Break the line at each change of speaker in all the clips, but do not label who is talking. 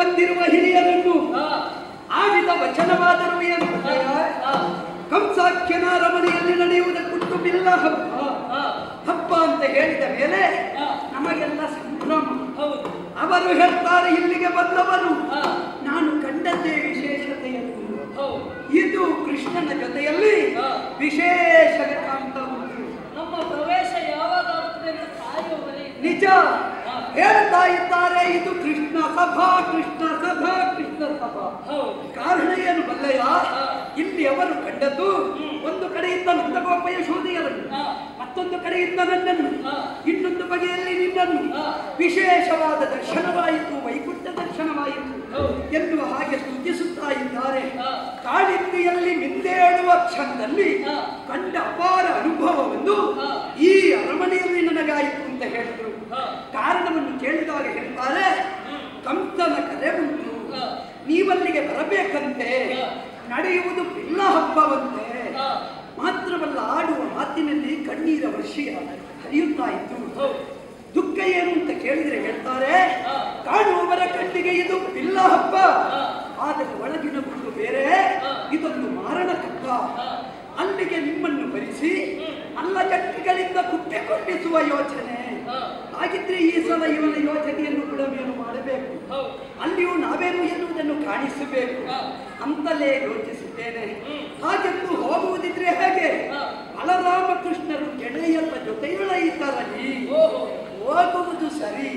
ಬಂದಿರುವ ಹಿರಿಯರನ್ನು ಆಡಿದ ವಚನವಾದರೂ ಏನು ಕಂಸಾಖ್ಯನ ರಮಣೆಯಲ್ಲಿ ನಡೆಯುವುದಕ್ಕುಂಟು ಬಿಲ್ಲ ಹಬ್ಬ ಹಬ್ಬ ಅಂತ ಹೇಳಿದ ಮೇಲೆ ನಮಗೆಲ್ಲ ಸಂಭ್ರಮ. ಅವರು ಹೇಳ್ತಾರೆ, ಇಲ್ಲಿಗೆ ಬಂದವರು ನಾನು ಕಂಡದ್ದೇ ವಿಶೇಷತೆಯನ್ನು. ಇದು ಕೃಷ್ಣನ ಜೊತೆಯಲ್ಲಿ ವಿಶೇಷ ಕಾಣ್ತಾ ಉಂಟು.
ನಮ್ಮ ಪ್ರವೇಶ ಯಾವಾಗ ಆಗ್ತದೆ ಅಂತ ಕಾಯುವವರೇ
ನಿಜ ಹೇಳ್ತಾ ಇದ್ದಾರೆ. ಇದು ಕೃಷ್ಣ ಸಭಾ, ಕೃಷ್ಣ ಸಭಾ, ಕೃಷ್ಣ ಸಭಾ. ಕಾರಣ ಏನು ಬಲ್ಲಯ್ಯ? ಇಲ್ಲಿ ಅವರು ಕಂಡದ್ದು ಒಂದು ಕಡೆಯಿಂದ ನಂದಗೋಪ ಯಶೋಧೆಯರನ್ನು, ಮತ್ತೊಂದು ಕಡೆಯಿಂದ ನನ್ನನ್ನು, ಇನ್ನೊಂದು ಬಗೆಯಲ್ಲಿ ನಿನ್ನನ್ನು. ವಿಶೇಷವಾದ ದರ್ಶನವಾಯಿತು, ವೈಕುಂಠ ದರ್ಶನವಾಯಿತು ಎನ್ನುವ ಹಾಗೆ ಸ್ತುತಿಸುತ್ತಾ ಇದ್ದಾರೆ. ಕಾಳಿಂದಿಯಲ್ಲಿ ಮಿಂದೇಳುವ ಕ್ಷಣದಲ್ಲಿ ಕಂಡ ಅಪಾರ ಅನುಭವವನ್ನು ಈ ಅರಮನೆಯಲ್ಲಿ ನನಗಾಯಿತು ಅಂತ ಹೇಳಿದ್ರು. ಕಾರಣವನ್ನು ಕೇಳಿದಾಗ ಹೇಳ್ತಾರೆ, ಕಂಸನ ಕರೆ ಉಂಟು, ನೀವಲ್ಲಿಗೆ ಬರಬೇಕಂತೆ, ನಡೆಯುವುದು ಬಿಲ್ಲ ಹಬ್ಬವಂತೆ. ಮಾತ್ರವಲ್ಲ, ಆಡುವ ಮಾತಿನಲ್ಲಿ ಕಣ್ಣೀರ ವರ್ಷಿಯ ಹರಿಯುತ್ತಾ ಇತ್ತು. ದುಃಖ ಏನು ಅಂತ ಕೇಳಿದ್ರೆ ಹೇಳ್ತಾರೆ, ಕಾಣುವವರ ಕಣ್ಣಿಗೆ ಇದು ಬಿಲ್ಲ ಹಬ್ಬ, ಆದರೆ ಒಳಗಿನ ಗುಟ್ಟು ಬೇರೆ, ಇದೊಂದು ಮಾರಣ ಹಬ್ಬ. ಅಲ್ಲಿಗೆ ನಿಮ್ಮನ್ನು ಭರಿಸಿ ಅಲ್ಲ ಜಟ್ಟಿಗಳಿಂದ ಕುಟ್ಟಿಕೊಂಡಿಸುವ ಯೋಚನೆ. ಹಾಗಿದ್ರೆ ಈ ಸಲ ಇವನ ಯೋಚನೆಯನ್ನು ಕೂಡ ಏನು ಮಾಡಬೇಕು, ಅಲ್ಲಿಯೂ ನಾವೇನು ಎನ್ನುವುದನ್ನು ಕಾಣಿಸಬೇಕು ಅಂತಲೇ ಯೋಚಿಸಿದ್ದೇನೆ. ಹಾಗೆಂದು ಹೋಗುವುದಿದ್ರೆ ಹೇಗೆ? ಬಲರಾಮಕೃಷ್ಣರು ಗೆಳೆಯರ ಜೊತೆಯುಳ ಇದ್ದರಲ್ಲಿ ಹೋಗುವುದು ಸರಿ.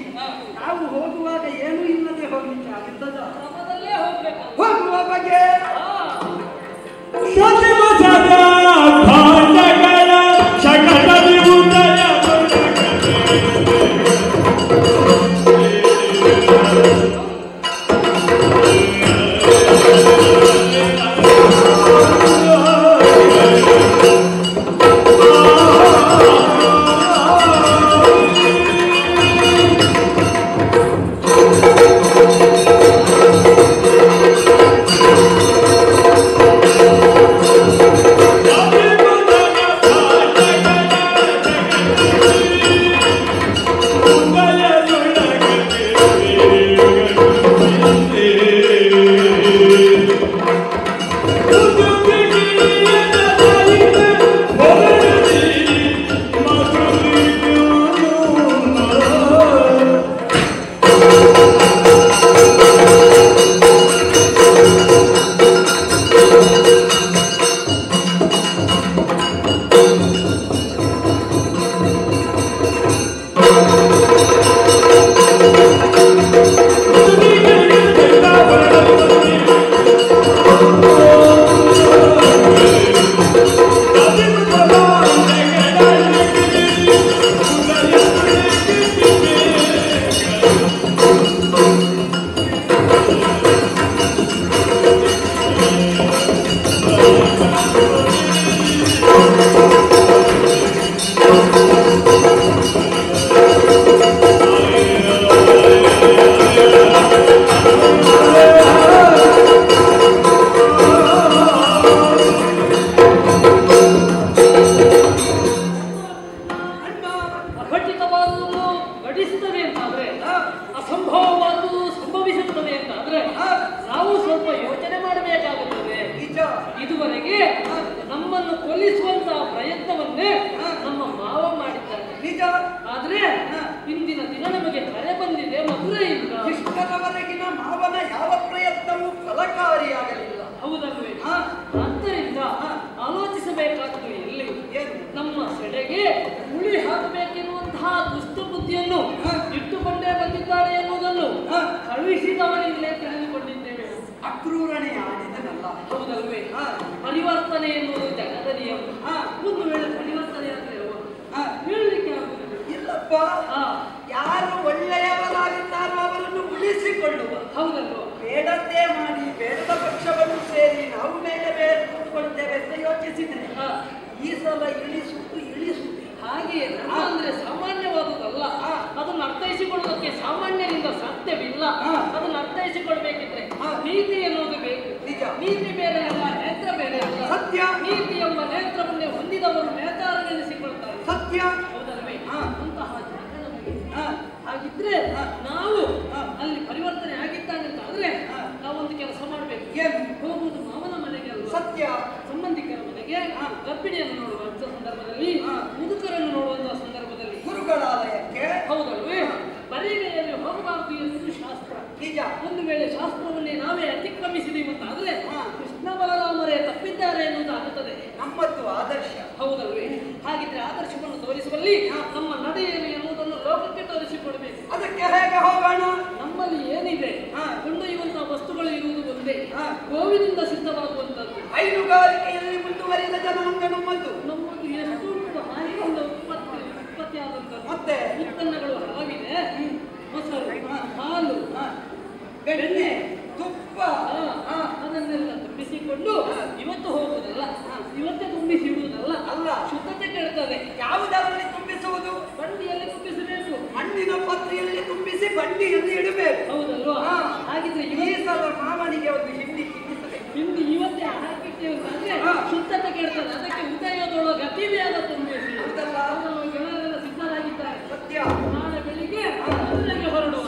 ನಾವು ಹೋಗುವಾಗ ಏನೂ ಇಲ್ಲದೆ ಹೋಗ್ಲಿಕ್ಕೆ ಆಗುತ್ತದ? ಹೋಗುವ ಬಗೆ
ಪರಿವರ್ತನೆ ಎನ್ನುವುದು ಜಗದ ನಿಯಮ. ಒಂದು ವೇಳೆ ಪರಿವರ್ತನೆ ಆದರೆ ಹೇಳಲಿಕ್ಕೆ
ಇಲ್ಲಪ್ಪ, ಯಾರು ಒಳ್ಳೆಯವರಾಗಿದ್ದಾರೋ ಅವರನ್ನು ಉಳಿಸಿಕೊಳ್ಳುವ.
ಹೌದಲ್ವ?
ಬೇಡದ್ದೇ ಮಾಡಿ ಬೇಡದ ಪಕ್ಷವನ್ನು ಸೇರಿ ನಾವು ಮೇಲೆ ಬೇರೆ ಕೂತ್ಕೊಳ್ತೇವೆ ಅಂತ ಯೋಚಿಸಿದ್ರೆ ಈ ಸಲ ಇಳಿಸುವುದು
ಹಾಗೆಯೇ ಧರ್ಮ ಅಂದ್ರೆ ಸಾಮಾನ್ಯವಾದುದಲ್ಲ. ಅದನ್ನು ಅರ್ಥೈಸಿಕೊಳ್ಳುವುದಕ್ಕೆ ಸಾಮಾನ್ಯರಿಂದ ಸಾಧ್ಯವಿಲ್ಲ. ಅದನ್ನು ಅರ್ಥೈಸಿಕೊಳ್ಬೇಕಿದ್ರೆ ನೀತಿ ಎನ್ನುವುದು ಬೇಕು. ನೀತಿ ಬೇರೆ ಅಲ್ಲ, ನೇತ್ರ ಬೇರೆ ಅಲ್ಲ.
ಸತ್ಯ.
ನೀತಿ ಎಂಬ ನೇತ್ರವನ್ನೇ ಹೊಂದಿದವರು ನೇತಾರನೆನಿಸಿಕೊಳ್ತಾರೆ.
ಸತ್ಯ.
ಹೌದಲ್ವೇ? ಅಂತಹ ಹಾಗಿದ್ರೆ ನಾವು ಅಲ್ಲಿ ಪರಿವರ್ತನೆ ಆಗಿದ್ದಾನೆ ಅಂತ ಆದ್ರೆ
ಏನು
ಹೋಗುವುದು ಮಾವನ ಮನೆಗೆ ಅಲ್ಲ,
ಸತ್ಯ
ಸಂಬಂಧಿಕರ ಮನೆಗೆ. ಗರ್ಭಿಣಿಯನ್ನು ನೋಡುವಂತ ಸಂದರ್ಭದಲ್ಲಿ, ಮುದುಕರನ್ನು ನೋಡುವಂತಹ ಸಂದರ್ಭದಲ್ಲಿ
ಗುರುಗಳಾಲಯಕ್ಕೆ.
ಹೌದಲ್ವೇ? ಬರಿಗೆಯಲ್ಲಿ ಹೋಗಬಾರದು ಎನ್ನುವುದು ಶಾಸ್ತ್ರ.
ನಿಜ.
ಒಂದು ವೇಳೆ ಶಾಸ್ತ್ರವನ್ನೇ ನಾವೇ ಅತಿಕ್ರಮಿಸಿದೀವಿ ಅಂತಾದ್ರೆ ಕೃಷ್ಣ ಬಲರಾಮರೇ ತಪ್ಪಿದ್ದಾರೆ ಎನ್ನುವುದು ಆಗುತ್ತದೆ.
ನಮ್ಮದು ಆದರ್ಶ.
ಹೌದಲ್ವೇ? ಹಾಗಿದ್ರೆ ಆದರ್ಶವನ್ನು ತೋರಿಸುವಲ್ಲಿ ನಮ್ಮ ನಡೆಯನ್ನು ಎನ್ನುವುದನ್ನು ಲೋಕಕ್ಕೆ ತೋರಿಸಿಕೊಡಬೇಕು.
ಅದಕ್ಕೆ ಹೇಗೆ ಹೋಗೋಣ?
ನಮ್ಮಲ್ಲಿ ಏನಿದೆ ಕೊಂಡೊಯ್ಯುವಂತಹ ವಸ್ತುಗಳು ಇರುವುದು ಒಂದೇ, ಗೋವಿನಿಂದ ಸಿದ್ಧವಾಗುವಂತದ್ದು.
ಹೈನುಗಾರಿಕೆಯಲ್ಲಿ ಮುಂದುವರಿದ ಜನಾಂಗ ನಮ್ಮದು.
ನಮ್ಮದು ಎಷ್ಟು ಹಾಲಿನಿಂದ ಉತ್ಪತ್ತಿ ಆದಂತದ್ದು.
ಮತ್ತೆ
ಉತ್ಪನ್ನಗಳು ಹಲವಿದೆ. ಮೊಸರು, ಹಾಲು,
ಬೆಣ್ಣೆ, ತುಪ್ಪ,
ಅದನ್ನೆಲ್ಲ ತುಂಬಿಸಿಕೊಂಡು ಇವತ್ತು ಹೋಗುವುದಲ್ಲ, ಇವತ್ತೇ ತುಂಬಿಸಿ ಇಡುವುದಲ್ಲ.
ಅಲ್ಲ,
ಶುದ್ಧತೆ ಕೆಡ್ತದೆ.
ಯಾವುದರಲ್ಲಿ ತುಂಬಿಸುವುದು?
ಬಂಡಿಯಲ್ಲಿ ತುಂಬಿಸಬೇಕು.
ಮಣ್ಣಿನ ಪಾತ್ರೆಯಲ್ಲಿ ತುಂಬಿಸಿ ಬಂಡಿಯಲ್ಲಿ ಇಡಬೇಕು.
ಹೌದಲ್ವಾ? ಹಾಗಿದ್ರೆ
ಈ ಸಲ ಮಾವನಿಗೆ ಒಂದು ಹಿಂಡಿ ತಿನ್ನಿಸಬೇಕು.
ಹಿಂಡಿ ಇವತ್ತೇ ಹಾಕಿಟ್ಟೆ ಅಂತಂದ್ರೆ ಶುದ್ಧತೆ ಕೆಡ್ತದೆ. ಅದಕ್ಕೆ ಉದಯದೊಳಗೆ ಅತಿ ಬೇಗ ತುಂಬಿಸಿ ಜನರೆಲ್ಲ ಸಿದ್ಧರಾಗಿದ್ದಾರೆ.
ಸತ್ಯ.
ನಾಳೆ ಬೆಳಿಗ್ಗೆ ಮದುವೆಗೆ ಹೊರಡುವ.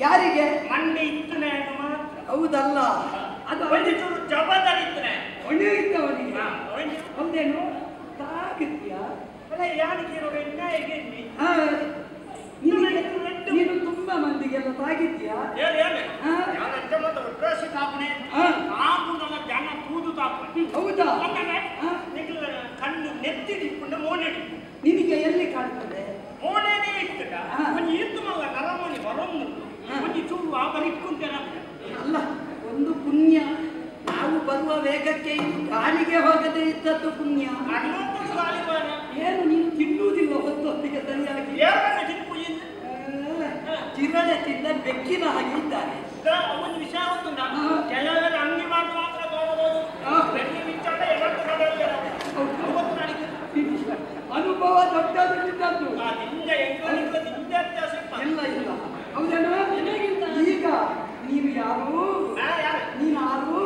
ಯಾರಿಗೆ?
ಮಂಡೆ ಇತ್ತನೆ ಮಾತ್ರ.
ಹೌದಲ್ಲ, ಅದು
ಒಂದಿಷ್ಟು ಜವಾಬ್ದಾರಿ ಇತ್ತನೆ.
ಒಣಗಿದ್ದವನಿಗೆ ಹೌದೇನು? ತಾಗಿದ್ಯ
ಯಾರಿಗೆ
ನೀನು ತುಂಬಾ ಮಂದಿಗೆಲ್ಲ ತಾಗಿದ್ಯಾ?
ಜನ ತೂದು ತಾಪನೆ.
ಹೌದಾ?
ಕಣ್ಣು ನೆತ್ತಿಡಿಕೊಂಡು ಮೋನೆಡಿ
ನಿನಗೆ ಎಲ್ಲಿ ಕಾಣ್ತದೆ?
ಮೋನೇನೇ ಇರ್ತದ ಒಂದು ಇತ್ತು ಮಗ ನರಮಣಿ ಬರೋದು ಒಂದು ಚೂರು ಆ ಬರಿಕ್ಕುಂತೇನೆ.
ಅಲ್ಲ, ಒಂದು ಪುಣ್ಯ. ನಾವು ಬರುವ ವೇಗಕ್ಕೆ ಇದು ಗಾಳಿಗೆ ಹೋಗದೆ ಇದ್ದದ್ದು ಪುಣ್ಯ. ಏನು ನೀನು ತಿನ್ನುವುದಿಲ್ಲ ಹೊತ್ತೊತ್ತಿಗೆ ಸರಿಯಾಗಿ? ಜಿರಳೆ ತಿಂದ ಬೆಕ್ಕಿನ ಹಾಗೆ ಇದ್ದಾರೆ.
ಒಂದು ವಿಷಯ ಗೊತ್ತುಂಟ, ಕೆಲವರು ಅಂಗಿ ಮಾಡಿ ಮಾತ್ರ ತೋರಬಹುದು.
ಅನುಭವ ದೊಡ್ಡದಿದ್ದದ್ದು. ಇಲ್ಲ ಇಲ್ಲ, ಹೌದೇನು? ಈಗ ನೀನು ಯಾರು? ನೀನು ಯಾರು?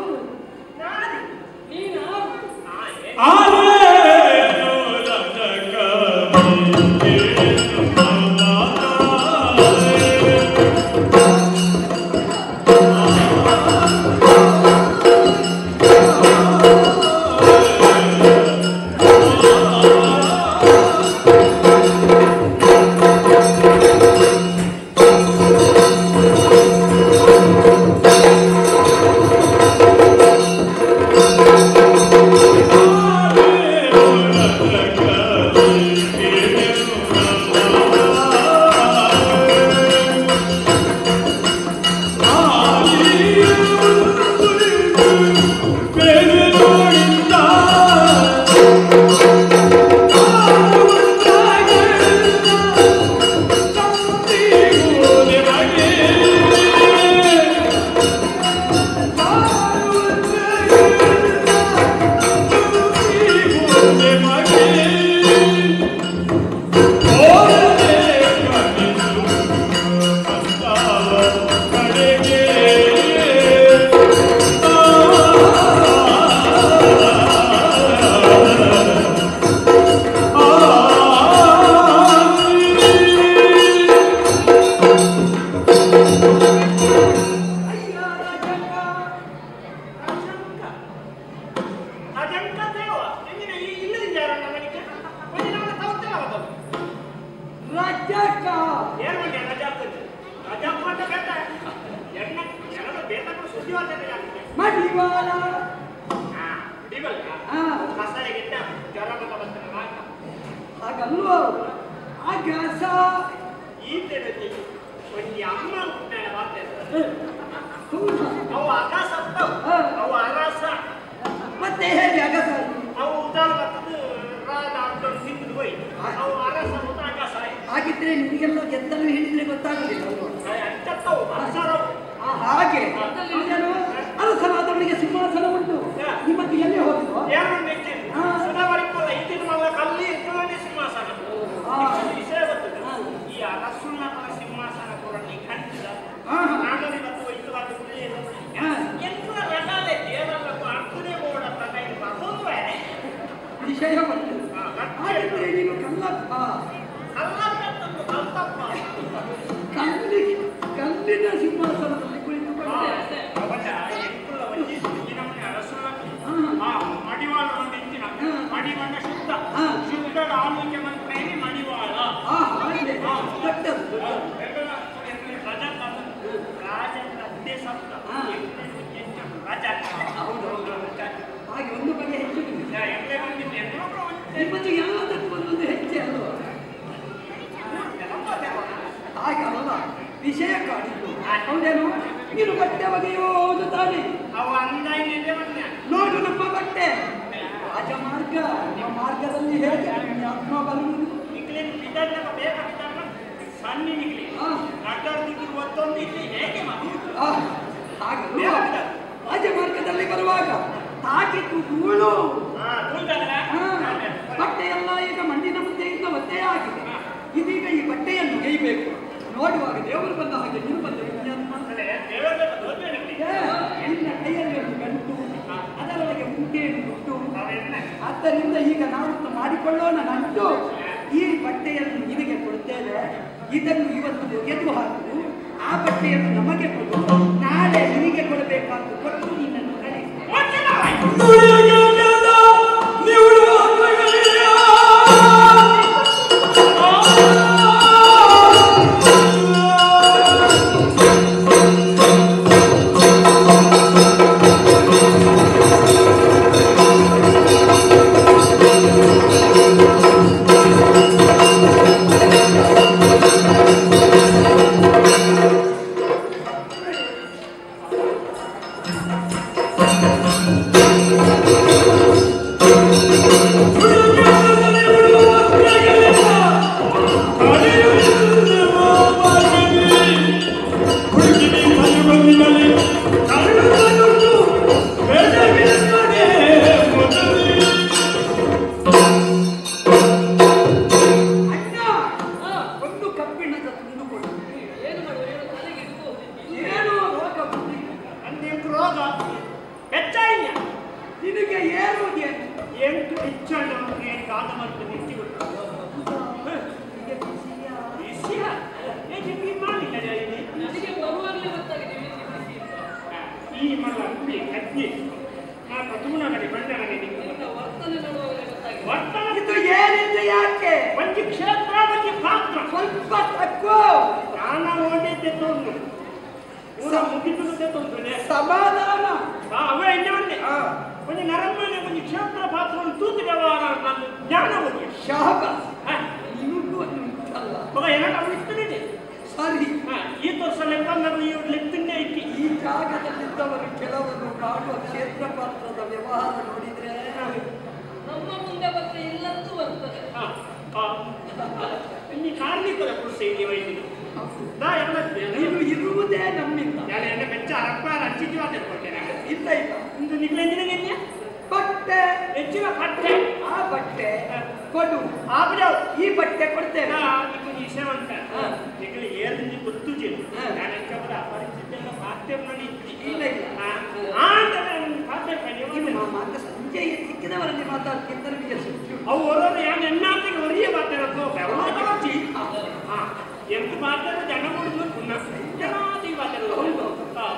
ಹಾಗಲ್ವ ಆಗಸ
ಈ ತೆರದಿ ಒಂದು ಅಮ್ಮ ಹುಟ್ಟಾಳ ಮಾತಾಡ್ತಾರೆ ಅವು ಅಗಸ ಅವು ಅರಸ
ಮತ್ತೆ ಹೇಗೆ ಅಗಸ
ಅವು ಉದಾಳ ಬರ್ತದೆ ರಾಜ ಅಂತ ಸಿಂಧು ಹೋಯ್ ಅವು ಅರಸ ಮತ್ತು ಅಗಸ
ಹಾಗಿದ್ರೆ ನಿಮಗೆಲ್ಲ ಗೆದ್ದಲು ಹೇಳಿದ್ರೆ ಗೊತ್ತಾಗಲಿಲ್ಲ
ಅಂಚತ್ತವು ಅರಸರವು
ಹಾಗೆ ಅರಸನಾದವನಿಗೆ ಸಿಂಹಾಸನ ಉಂಟು ನಿಮಗೆ ಎಲ್ಲಿ ಹೋಗುದು
ಸುಧಾವರಿಕಲ್ಲ ಇದ್ದಿನ ಮಗ ಕಲ್ಲಿ ಇದ್ದವನೇ ಸಿಂಹಾಸನ
ದೇಹವನ್ನು ಹಾಗಿದ್ರೆ ನೀನು ಕಲ್ಲಪ್ಪ ಕಲ್ಲಿನ ಸಿಂಹಾಸನದಲ್ಲಿ ಕುಳಿತುಕೊಂಡೆ
ಮಡಿವಾಳ ಶುದ್ಧ ಶುದ್ಧದ ಆಲೋಚನೆ ಮಂತ್ರೇನೆ ಮಡಿವಾಳ
ಹಾಗೆ ಒಂದು ಬಗೆ ಹೆಚ್ಚು ನಿಮ್ಮದು ಯಾವುದಕ್ಕೂ ಒಂದೊಂದು ಹೆಚ್ಚೆ ಅಲ್ವ ಹಾಗಲ್ಲ ವಿಷಯ ಕಾಡಿದ್ದು ಹೌದೇನು ನೀನು ಬಟ್ಟೆ ಒಗೆಯೋದು ತಾನೆ ನೋಡು ನಮ್ಮ ಬಟ್ಟೆ ರಾಜಮಾರ್ಗ ನಮ್ಮ ಮಾರ್ಗದಲ್ಲಿ ಹೇಗೆ ಆತ್ಮ ಬರುವುದು ರಾಜಮಾರ್ಗದಲ್ಲಿ ಬರುವಾಗ ತಾಕಿತ್ತು ಧೂಳು ಬಟ್ಟೆಯೆಲ್ಲ ಈಗ ಮಣ್ಣಿನ ಮುದ್ದೆಯಿಂದ ಒದ್ದೆ ಆಗಿದೆ ಇದೀಗ ಈ ಬಟ್ಟೆಯನ್ನು ಗೈಬೇಕು ನೋಡುವಾಗ ದೇವರು ಬಂದ ಹಾಗೆ ನೀನು ಬಂದ ನಿನ್ನ ಕೈಯಲ್ಲಿ ಒಂದು ಗಂಟು ಅದರೊಳಗೆ ಮುಂಟೆಯನ್ನು ಬಿಟ್ಟು ಆದ್ದರಿಂದ ಈಗ ನಾವು ಮಾಡಿಕೊಳ್ಳೋಣ ನಂಟು ಈ ಬಟ್ಟೆಯನ್ನು ನಿನಗೆ ಕೊಡ್ತೇವೆ ಇದನ್ನು ಇವತ್ತು ಒಗೆದು ಹಾಕು ಆ ಬಟ್ಟೆಯನ್ನು ನಮಗೆ ಕೊಡು ನಾಳೆ ನಿನಗೆ ಕೊಡಬೇಕಾದ್ದು ಕೊಟ್ಟು ನಿನ್ನನ್ನು ಕಳಿಸಿ ಸಮಾಧಾನ
ಒಂದು ನರಮನೆ ಒಂದು ಕ್ಷೇತ್ರ ಪಾತ್ರವನ್ನು ತೂತು ವ್ಯವಹಾರ ಜ್ಞಾನ ಹೋಗಿ
ಶಾಪ ನಿಮಗೂ ಉಂಟಲ್ಲ
ಏನಾಗುತ್ತೆ
ಸರಿ
ಈ ತೋರ್ಸಲೆಲ್ಲ ನಾವು ಈ ಲೆಕ್ಕನ್ನೇ ಇಕ್ಕಿ
ಈ ಜಾಗದಲ್ಲಿದ್ದವರು ಕೆಲವರು ಕಾಡುವ ಕ್ಷೇತ್ರ ಪಾತ್ರದ ವ್ಯವಹಾರ ನೋಡಿದ್ರೆ
ನಮ್ಮ ಮುಂದೆ ಬಂದ್ರೆ ಇಲ್ಲಂತೂ ಬರ್ತದೆ
ಇಲ್ಲಿ ಕಾರ್ಮಿಕರ ಕೃಷಿ ವೈದ್ಯರು
ನೀನು ಇರುವುದೇ ನಮ್ಮಿಂದ
ಎನ್ನ ಬೆಚ್ಚ ಅರಪ್ಪಾರ ಹಂಚಿದ್ವಾದ ಕೊಟ್ಟೆ
ಇಲ್ಲ ಇಲ್ಲ
ಇಂದು ನಿಗ್ಲೆಂದಿನ
ಬಟ್ಟೆ
ಹೆಚ್ಚಿನ ಬಟ್ಟೆ
ಆ ಬಟ್ಟೆ ಕೊಡು
ಆಗ್ಯಾವ
ಈ ಬಟ್ಟೆ ಕೊಡ್ತೇನೆ
ವಿಷಯವಂತ ನಿಗಲಿ ಏರ್ಲಿ ಗೊತ್ತು ನಾನು ಎಂಕಬರ ಅಪರಿಚಿತ ಪಾಠ್ಯ ಮಾಡಿ
ಇಲ್ಲ ಇಲ್ಲ ಮಾತ್ರ ಸಂಜೆ ಸಿಕ್ಕಿದವರಲ್ಲಿ ಮಾತಾಡ್ತಿದ್ದ ನಮಗೆ
ಅವು ಹೊರೋದು ಯಾರು ಎನ್ನಾತಿಗೆ ಹೊರಿಯ ಮಾತಾಡೋದು ಎಂಟು ಮಾತಾಡೋ ಜನ ಕೊಡುದು ಪುನಃ ಜನಾತಿ ಮಾತಾಡೋದು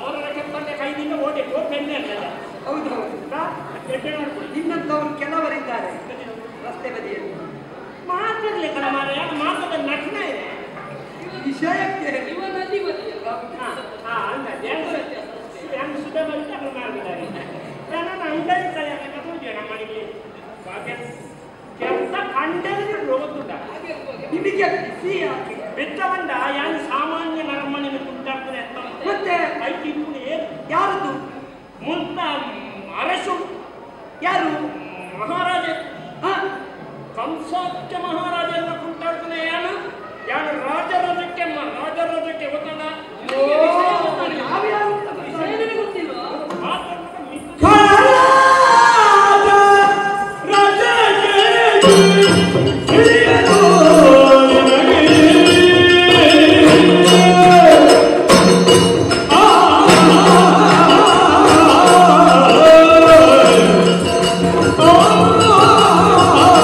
ಹೊರ ಕೆಪ್ಪಂಡೆ ಕೈದಿಂದ ಓಡಿ ಪೆನ್ನೆ ಅಂತಲ್ಲ
ಹೌದು ಇನ್ನಂತವರು ಕೆಲವರಿದ್ದಾರೆ ರಸ್ತೆ ಬದಿಯಲ್ಲಿ
ಮಾತಾಡ್ಲಿ ಕಣ ಮಾರ ಯಾರು ಮಾತಾಡ ನಟನ ಇದೆ
ವಿಷಯಕ್ಕೆ
ಇವನಲ್ಲಿ ಬದಿಯಲ್ಲ
ಅಲ್ಲ ಹೆಂಗ್ ಸುದ್ದ ಬಂದು ಅక్కడ ಮಾಡಿದ್ದಾರೆ ನಾನು ಐದಾರು ಕೈಯಾಗ ಕಥೋಜನ ಮಾಡಿದ್ವಿ ಕೆತ್ತ ಕಂಡಲ್ಲಿ ರೋಗುತ್ತ
ನಿಮಗೆ ಬಿಸಿ ಯಾಕೆ
ಬೆಚ್ಚವಂಡ ಯಾರು ಸಾಮಾನ್ಯ ನರಮನೆಗೆ ಕುಂಟಾಡ್ತಾರೆ
ಮತ್ತೆ
ಐತಿ
ಯಾರದು
ಮುಂತ ಅರಸು
ಯಾರು
ಮಹಾರಾಜ ಕಂಸಾಖ್ಯ ಮಹಾರಾಜ ಎಲ್ಲ ಕುಂಟಾಡ್ತಾನೆ ಯಾರು ಯಾರು ರಾಜರಾಜಕ್ಕೆ ಗೊತ್ತಲ್ಲ
ಗೊತ್ತಿಲ್ವಾ
Oh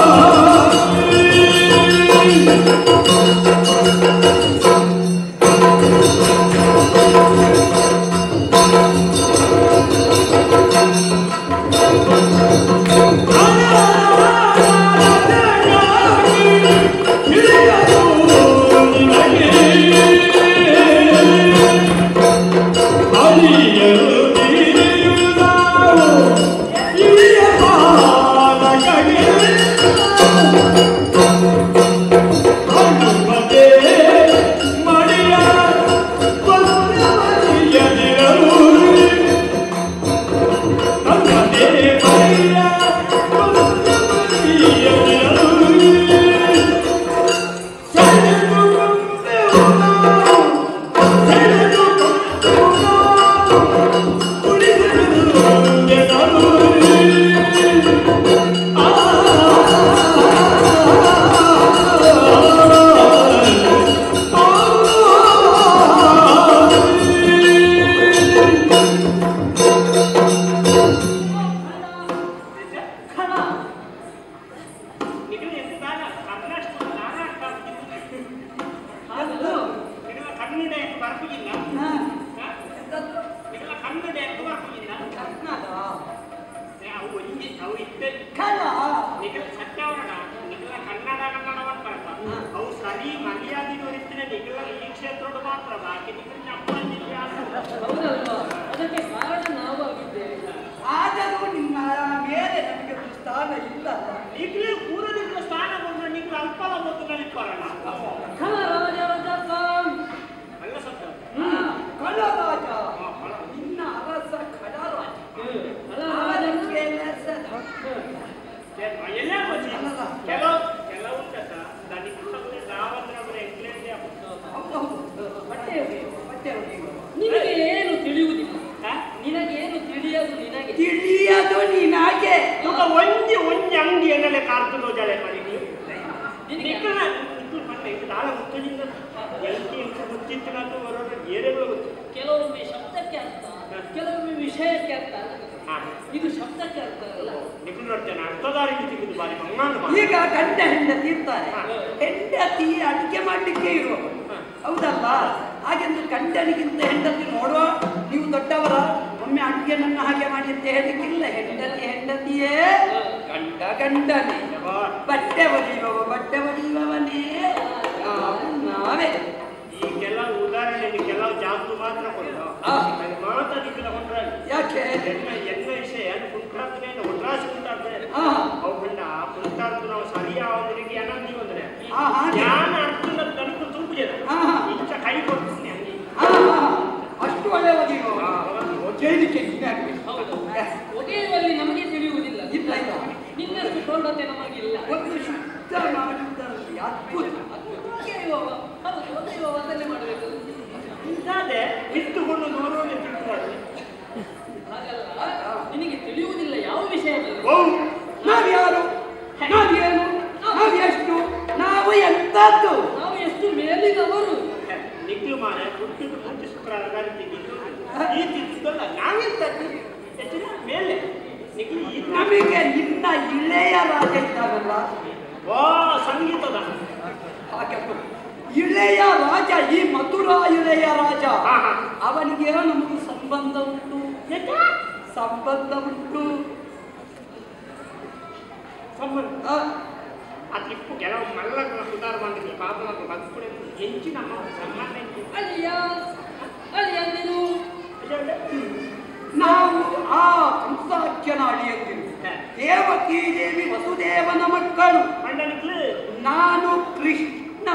ಬರ್ತಿಲ್ಲ ನಿಗಳ ಕನ್ನಡ ಯಾಕೆ ಬರ್ತಿಲ್ಲ
ಕನ್ನಡ
ಅವು ಒಂಜಿ ಅವು ಇದ್ದೆ
ಕಲ
ನಿಗಳ ಸತ್ಯವರಣ ನಿಗಳ ಕನ್ನಡ ಬರ್ತಾ ಅವು ಸರಿ ಮರ್ಯಾದೆಗೆ ಇರ್ತೀನಿ ನಿಗಳ ಈ ಕ್ಷೇತ್ರದ ಮಾತ್ರ ಬಾಕಿ ನಿಗಳ ನಮ್ಮಲ್ಲಿ
ಹೌದಲ್ವಾ ಅದಕ್ಕೆ ಕಾರಣ ನಾವು ಆಗಿದ್ದೇವೆ
ಆದರೂ ನಿಮ್ಮ ಮೇಲೆ ನಮಗೆ ಒಂದು ಸ್ಥಾನ ಇಲ್ಲ
ನಿಗ್ಲೇ ಊರದಿಂದ ಸ್ಥಾನ ಬಂದ್ರೆ ನಿಗ್ಲು ಅಲ್ಪಲ ಮತ್ತು ನಲಿಪರಣ
ಖಲ ರಾಜ
ಅಲ್ಲ ಸತ್ಯ
ಖಳರಾಜ ನಿನ್ನ ಅರಸ ಖಳರಾಜ ಅವನ ಕೆಲಸ
ಎಲ್ಲ ಕೆಲವು
ನಿನಗೆ ಏನು ತಿಳಿಯುವುದಿಲ್ಲ ನಿನಗೇನು ತಿಳಿಯದು ನಿನಗೆ
ತಿಳಿಯದು ನಿನಗೆ
ಒಂಜಿ ಒಂಜಿ ಅಂಗಿಯಲ್ಲೇ ಕಾರ್ತು ಜಲೆ ಮಾಡಿ
ಕೆಲವೊಮ್ಮೆ ಶಬ್ದಕ್ಕೆ ಅರ್ಥ ಕೆಲವೊಮ್ಮೆ ವಿಷಯಕ್ಕೆ ಅರ್ಥ ಇದು ಶಬ್ದಕ್ಕೆ ಅರ್ಥ ಅಲ್ಲ
ಈಗ ಗಂಡ ಹೆಂಡತಿ ಇರ್ತಾರೆ ಹೆಂಡತಿ ಅಡಿಗೆ ಮಾಡ್ಲಿಕ್ಕೆ ಇರುವ ಹೌದಲ್ವಾ ಹಾಗೆಂದು ಗಂಡನಿಗಿಂತ ಹೆಂಡತಿ ನೋಡುವ ನೀವು ದೊಡ್ಡವರ ಒಮ್ಮೆ ಅಡಿಗೆ ನನ್ನ ಹಾಗೆ ಮಾಡಿ ಅಂತ ಹೇಳಲಿಕ್ಕಿಲ್ಲ ಹೆಂಡತಿ ಹೆಂಡತಿಯೇ ಗಂಡ ಗಂಡನೇ ಬಟ್ಟೆ ಹೊಡೆಯುವವನೇ ನಾವೇ
ಈ ಕೆಲವು ಉದಾಹರಣೆ ಕೆಲವು ಜಾಸ್ತಿ ಮಾತ್ರ ಕೊಟ್ಟು ಮಾತಾಡಿಲ್ಲ ಹೊಂಡ್ರೆ
ಯಾಕೆ
ಎಲ್ಲ ವಿಷಯ ಕುಂಟಾಡ್ತಾನೆ ಒಟ್ರಾಸಿ ಕುಂಟಾಡ್ತಾರೆ ಅವು ಗಂಡ ಕುಂಟಾಡ್ತು ನಾವು ಸರಿಯಾವರಿಗೆ ಅನಂದಿ ಬಂದ್ರೆ ಜ್ಞಾನ ಅರ್ಥದ ತನಕ ತುಂಬ ಜನ ಇಂಚ ಕೈ ಕೊಡ್ತೀನಿ ಹಂಗೆ
ಅಷ್ಟು ಒಳ್ಳೆ ಜೈಲಿಗೆ
ಒಗೆಯುವಲ್ಲಿ ನಮಗೆ ತಿಳಿಯುವುದಿಲ್ಲ
ಇಲ್ಲ ಇಲ್ಲ
ನಿನ್ನಷ್ಟು ಪ್ರೌಢತೆ ನಮಗಿಲ್ಲ
ಒಂದು ಶುದ್ಧ ಮಾಡುವುದರಲ್ಲಿ ಅದ್ಭುತ
ಅದನ್ನೇ ಮಾಡಬೇಕು
ಇಂಥದ್ದೇ ಬಿಟ್ಟುಕೊಂಡು ನೋಡೋಣ ತಿಳ್ಕೊಳ್ಳಿ
ಹಾಗಲ್ಲ ನಿನಗೆ ತಿಳಿಯುವುದಿಲ್ಲ ಯಾವ ವಿಷಯದಲ್ಲಿ
ನಾವ್ಯಾರು ನಾವೇನು ನಾವೆಷ್ಟು ನಾವು ಎಂತದ್ದು
ನಾವು ಎಷ್ಟು ಮೇಲಿನವರು
ನಿಗ್ಲು ಮಾನ ಹುಟ್ಟಿದ್ದು ಮುಂಚೆ ಶುಕ್ರವಾರ ಈ ತಿಂತಲ್ಲ ನಾವೆಂತದ್ದು ಹೆಚ್ಚಿನ ಮೇಲೆ
ನಮಗೆ ನಿನ್ನ ಇಳೆಯ ರಾಜ ಇದ್ದಾರಲ್ಲ
ವಾ ಸಂಗೀತದ
ಹಾಗೆ ಇಳೆಯ ರಾಜ ಈ ಮಥುರಾ ಇಳೆಯ ರಾಜ ಅವನಿಗೆ ನಮಗೂ ಸಂಬಂಧ ಉಂಟು ಸಂಬಂಧ ಉಂಟು
ಸಂಬಂಧ ಆ ತಿಪ್ಪು ಕೆಲವು ಮಲ್ಲಗಳ ಸುಧಾರ ಮಾಡಿದ್ವಿ ಪಾಪನ ಬದುಕುಡೆ ಹೆಂಚಿನ ಸಂಬಂಧ
ಅಲ್ಲಿ ನೀನು
ನಾವು ಆ ಕಂಸಾಖ್ಯನ ಅಳಿಯಂದಿರು ದೇವಕೀ ದೇವಿ ವಸುದೇವನ ಮಕ್ಕಳು ನಾನು ಕೃಷ್ಣ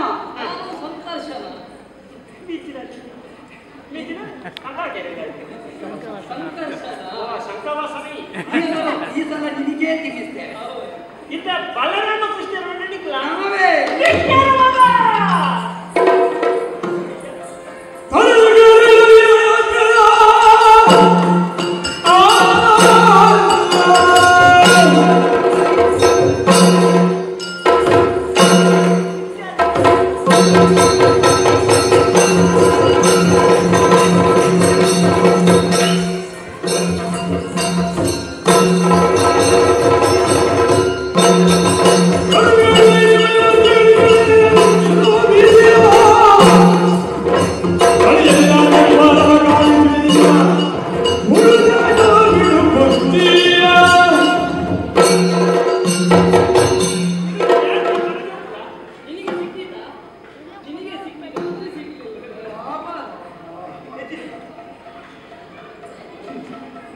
ಸಂಕರ್ಷಣ
ಶಂಕವಾಸನಿ
ಈ ಸಲ ನಿನಗೇ ತಿಳಿಸ್ತೇವೆ
ಇದ್ದ ಬಲರಾಮ ಕೃಷ್ಣರ
ನಾವೇ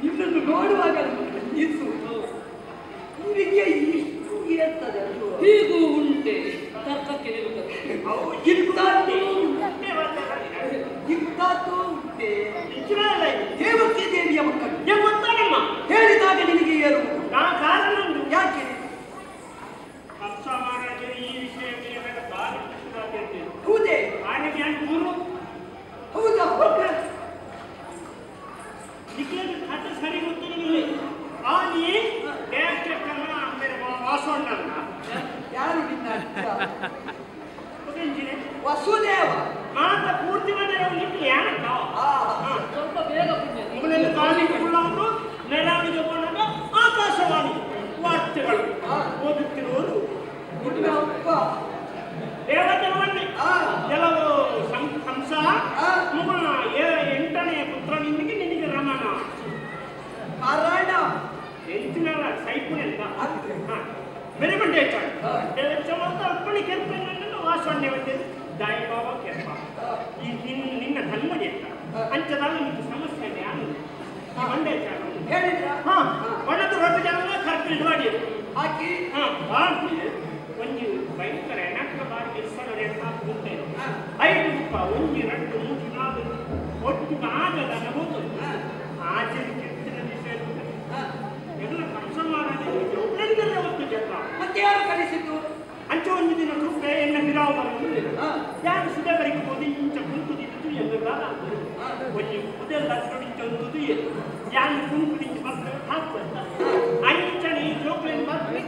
ನಿನ್ನನ್ನು ನೋಡುವಾಗ ನಿನಗೆ ಇಷ್ಟು ಇರ್ತದೆ
ಹೀಗೂ ಉಂಟೆ ತರ್ಕಕ್ಕೆ ನಿಲ್ಲುತ್ತದೆ
ಇಂಥದ್ದು ಉಂಟೆ ದೇವಕೀ ದೇವಿಯ ಮಕ್ಕಳು ಹೇಳಿದಾಗ ನಿನಗೆ ಏರು ಯಾಕೆ
ಈ ವಿಷಯಕ್ಕೆ
ಹೌದೇ ಹೌದಾ
ಖಾತೆ ಸರಿ ಗೊತ್ತಿರಲಿಲ್ಲ ಆನಿ ವಾಸವಣ್ಣ
ಯಾರು ನಿನ್ನ ವಸುದೇವ
ಮಾತ ಪೂರ್ತಿ ಬಂದರೆ ಯಾರಕ್ಕ
ಸ್ವಲ್ಪ ಬೇಗ ಪುಣ್ಯ
ಮುಗಲೆಲ್ಲ ಕಾಲಿಗೆ ಉಳ್ಳವನು ನೆಲಾವಿಗೆ ಕೊಂಡಾಗ ಆಕಾಶವಾಣಿ ವಾರ್ತೆಗಳು ಓದುತ್ತಿರುವರು
ಅಪ್ಪ
ದೇವತೆಗಳಲ್ಲಿ ಕೆಲವು ಹಂಸ ಮುಗುಳು मेरे मंडे अल्पणी केल्प वासवण्य दाय बाबा केल्प निन्न धन्मಡಿ ಅಂತ ಅಂಚದಾಗ ನಿಮಗೆ ಸಮಸ್ಯೆ ಇದೆ ಮಂಡೆ
ಹೇಳಿದ್ರಾ
ಒಣದು ರೊಟ್ಟಿ ಜನ ಕರ್ಕೊಂಡು ಮಾಡಿ
ಹಾಕಿ
ಹಾಕಿ ಒಂದು ಭಯಂಕರ ಎಣಕ ಬಾರಿ ಕೆಲಸ ಕೂತೆ 5 ರೂಪಾಯಿ 1 2 3 4 ಒಟ್ಟು ಆಗದ ನಮೂತು ಆಚೆಗೆ ಕೆತ್ತಿನ ವಿಷಯ ಎಲ್ಲ ಕೆಲಸ ಮಾಡೋದು ಒಬ್ಬರಿಗೆ ಒತ್ತು ಜನ
ಮತ್ತೆ ಯಾರು ಕಲಿಸಿದ್ದು
ಅಂಚ ಒಂದು ದಿನ ರೂಪಾಯಿ ಎನ್ನ ಬಿರಾವ ಬರೋದು ಯಾರು ಸುಧಾಕರಿಗೆ ಹೋಗಿ ಇಂಚ ಕುಂಕುದಿದ್ದು ಎಲ್ಲ ಒಂದು ಕುದೆಲ್ಲ ತೊಡಿಂಚೊಂದು ಯಾರು ಕುಂಕುದಿಂಚು ಮಕ್ಕಳು ಹಾಕ್ತಾರೆ ಅಂಚನೆ ಈ ಜೋಕ್ಲೇನ್ ಬರ್ತಾರೆ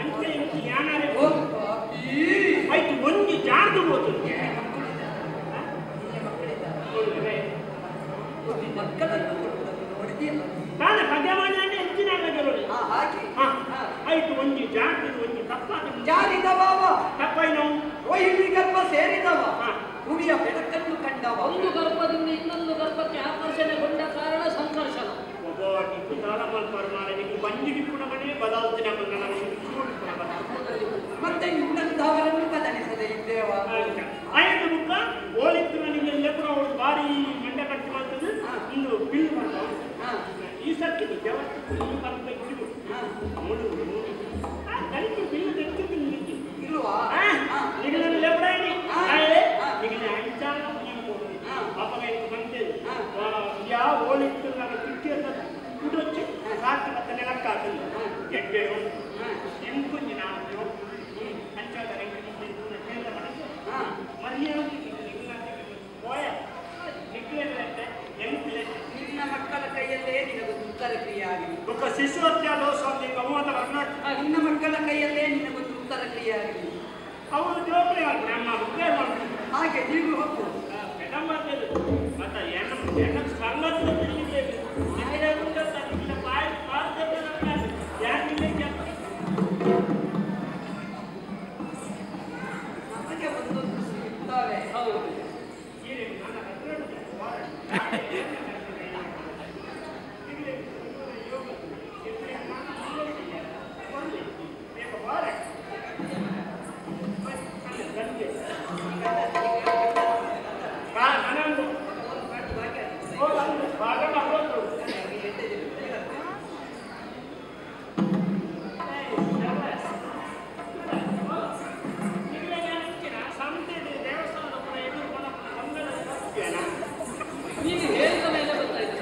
ಅಂಚೆ ಯಾನಾರೆ ಆಯ್ತು ಒಂದು ಜಾರ್ದು ಹೋದಕ್ಕೆ ನಾನು ಪದ್ಯ ಮಾಡಿ ಹೆಚ್ಚಿನ ಆಯ್ತು ಒಂದು ಜಾರ್ದು ಒಂದು
ಜಾರಿದವ
ತಪ್ಪಾಯಿ ನಾವು
ರೋಹಿಣಿ ಗರ್ಭ ಸೇರಿದವ ಹುಡಿಯ ಬೆಳಕನ್ನು ಕಂಡವ
ಒಂದು ಗರ್ಭದಿಂದ ಇನ್ನೊಂದು ಗರ್ಭಕ್ಕೆ ಆಕರ್ಷಣೆಗೊಂಡ ಕಾರಣ ಸಂಕರ್ಷಣ
ಬಂದಿಗೆ ಕೂಡ ಮನೆ ಬದಲಾವಣೆ
ಮತ್ತೆ ಇನ್ನಂತಹವರನ್ನು ಬದಲಿಸದೆ ಇದ್ದೇವ
ಆಯ್ತು ಬುಕ್ಕ ಓಲಿತ್ತು ನನಗೆ ಲೆಕ್ಕ ಅವಳು ಬಾರಿ ಮಂಡ್ಯ ಕಟ್ಟಿ ಮಾಡ್ತದೆ ಇನ್ನು ಬಿಲ್ ಮಾಡ್ತಾವ ಈ ಸರ್ತಿ ಬಿಲ್ ತೆಗೆದು
ಇಲ್ವಾ
ಈಗ ನನ್ನ ಲೆಬ್ಬರಾಣಿ ಈಗ ಅಂಚಾಲ ಅಪ್ಪಗ ಬಂದೆ ಯಾ ಓಲಿತ್ತು ನಾನು ಕಿಟ್ಟಿಯನ್ನ ಕುಡೊಚ್ಚಿ ರಾತ್ರಿ ಮತ್ತೆ ನೆಲಕ್ಕಾಗಲ್ಲ ಎಡ್ಡೆ ಎಂಕುಂಜಿ ನಾವು ಅಂಚಾಲ
ನಿನ್ನ ಮಕ್ಕಳ ಕೈಯಲ್ಲೇ ನಿನಗೊಂದು ಉತ್ತರ ಕ್ರಿಯೆ ಆಗಲಿ
ಶಿಶು ಹತ್ಯಾ ದೋಷ
ನಿನ್ನ ಮಕ್ಕಳ ಕೈಯಲ್ಲೇ ನಿನಗೊಂದು ಉತ್ತರ ಕ್ರಿಯೆ ಆಗಲಿ
ಅವರು ಜೋಬರಿ ನಮ್ಮ ಉದ್ಯೋಗ
ಹಾಗೆ ನೀವು ಹೋಗು
ಮತ್ತೆ ಹೆಣ್ಣು ಸಂಗತಿ ತಿಳಿದಿದ್ದೇವೆ
ನಮಗೆ ಒಂದೊಂದು ಸಿಗುತ್ತವೆ ಹೌದು
ನೀನು ಹೇಳಿದ ಮೇಲೆ ಗೊತ್ತಾಯ್ತು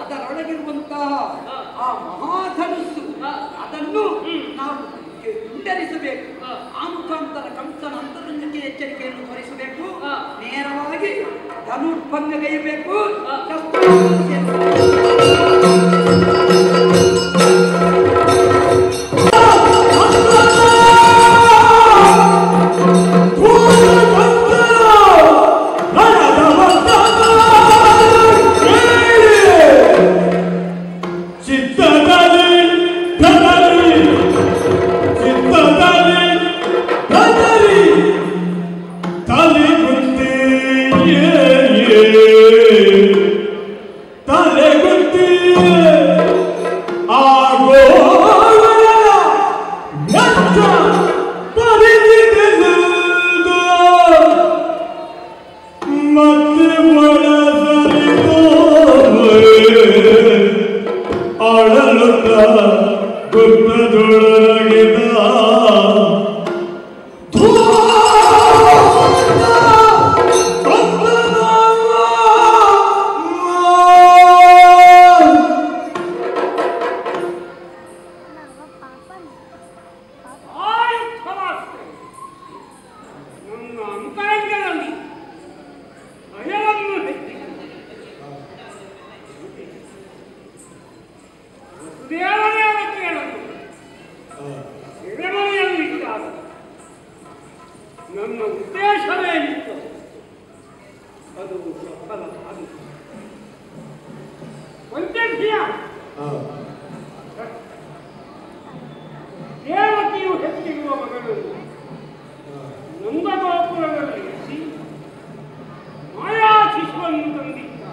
ಅದರೊಳಗಿರುವಂತಹ ಆ ಮಹಾಧನುಸ್ಸು ಅದನ್ನು ನಾವು ಹಿಂಡರಿಸಬೇಕು. ಆ ಮುಖಾಂತರ ಕಂಸನ ಅಂತರಂಗಕ್ಕೆ ಎಚ್ಚರಿಕೆಯನ್ನು ತೋರಿಸಬೇಕು. ನೇರವಾಗಿ ಧನುರ್ಭಂಗಗೈಯಬೇಕು.
Dale ನನ್ನ ಉದ್ದೇಶವೇನಿತ್ತು ಅದು ಸಫಲವಾಗಿದೆ. ಪಂಚಭ್ಯ ದೇವಕಿಯು ಹೆಚ್ಚಿರುವ ಮಗಳನ್ನು ನಂದಗೋಪುರದಲ್ಲಿ ಇರಿಸಿ ಮಾಯಾ ಶಿಶುವನ್ನು ತಂದಿದ್ದ.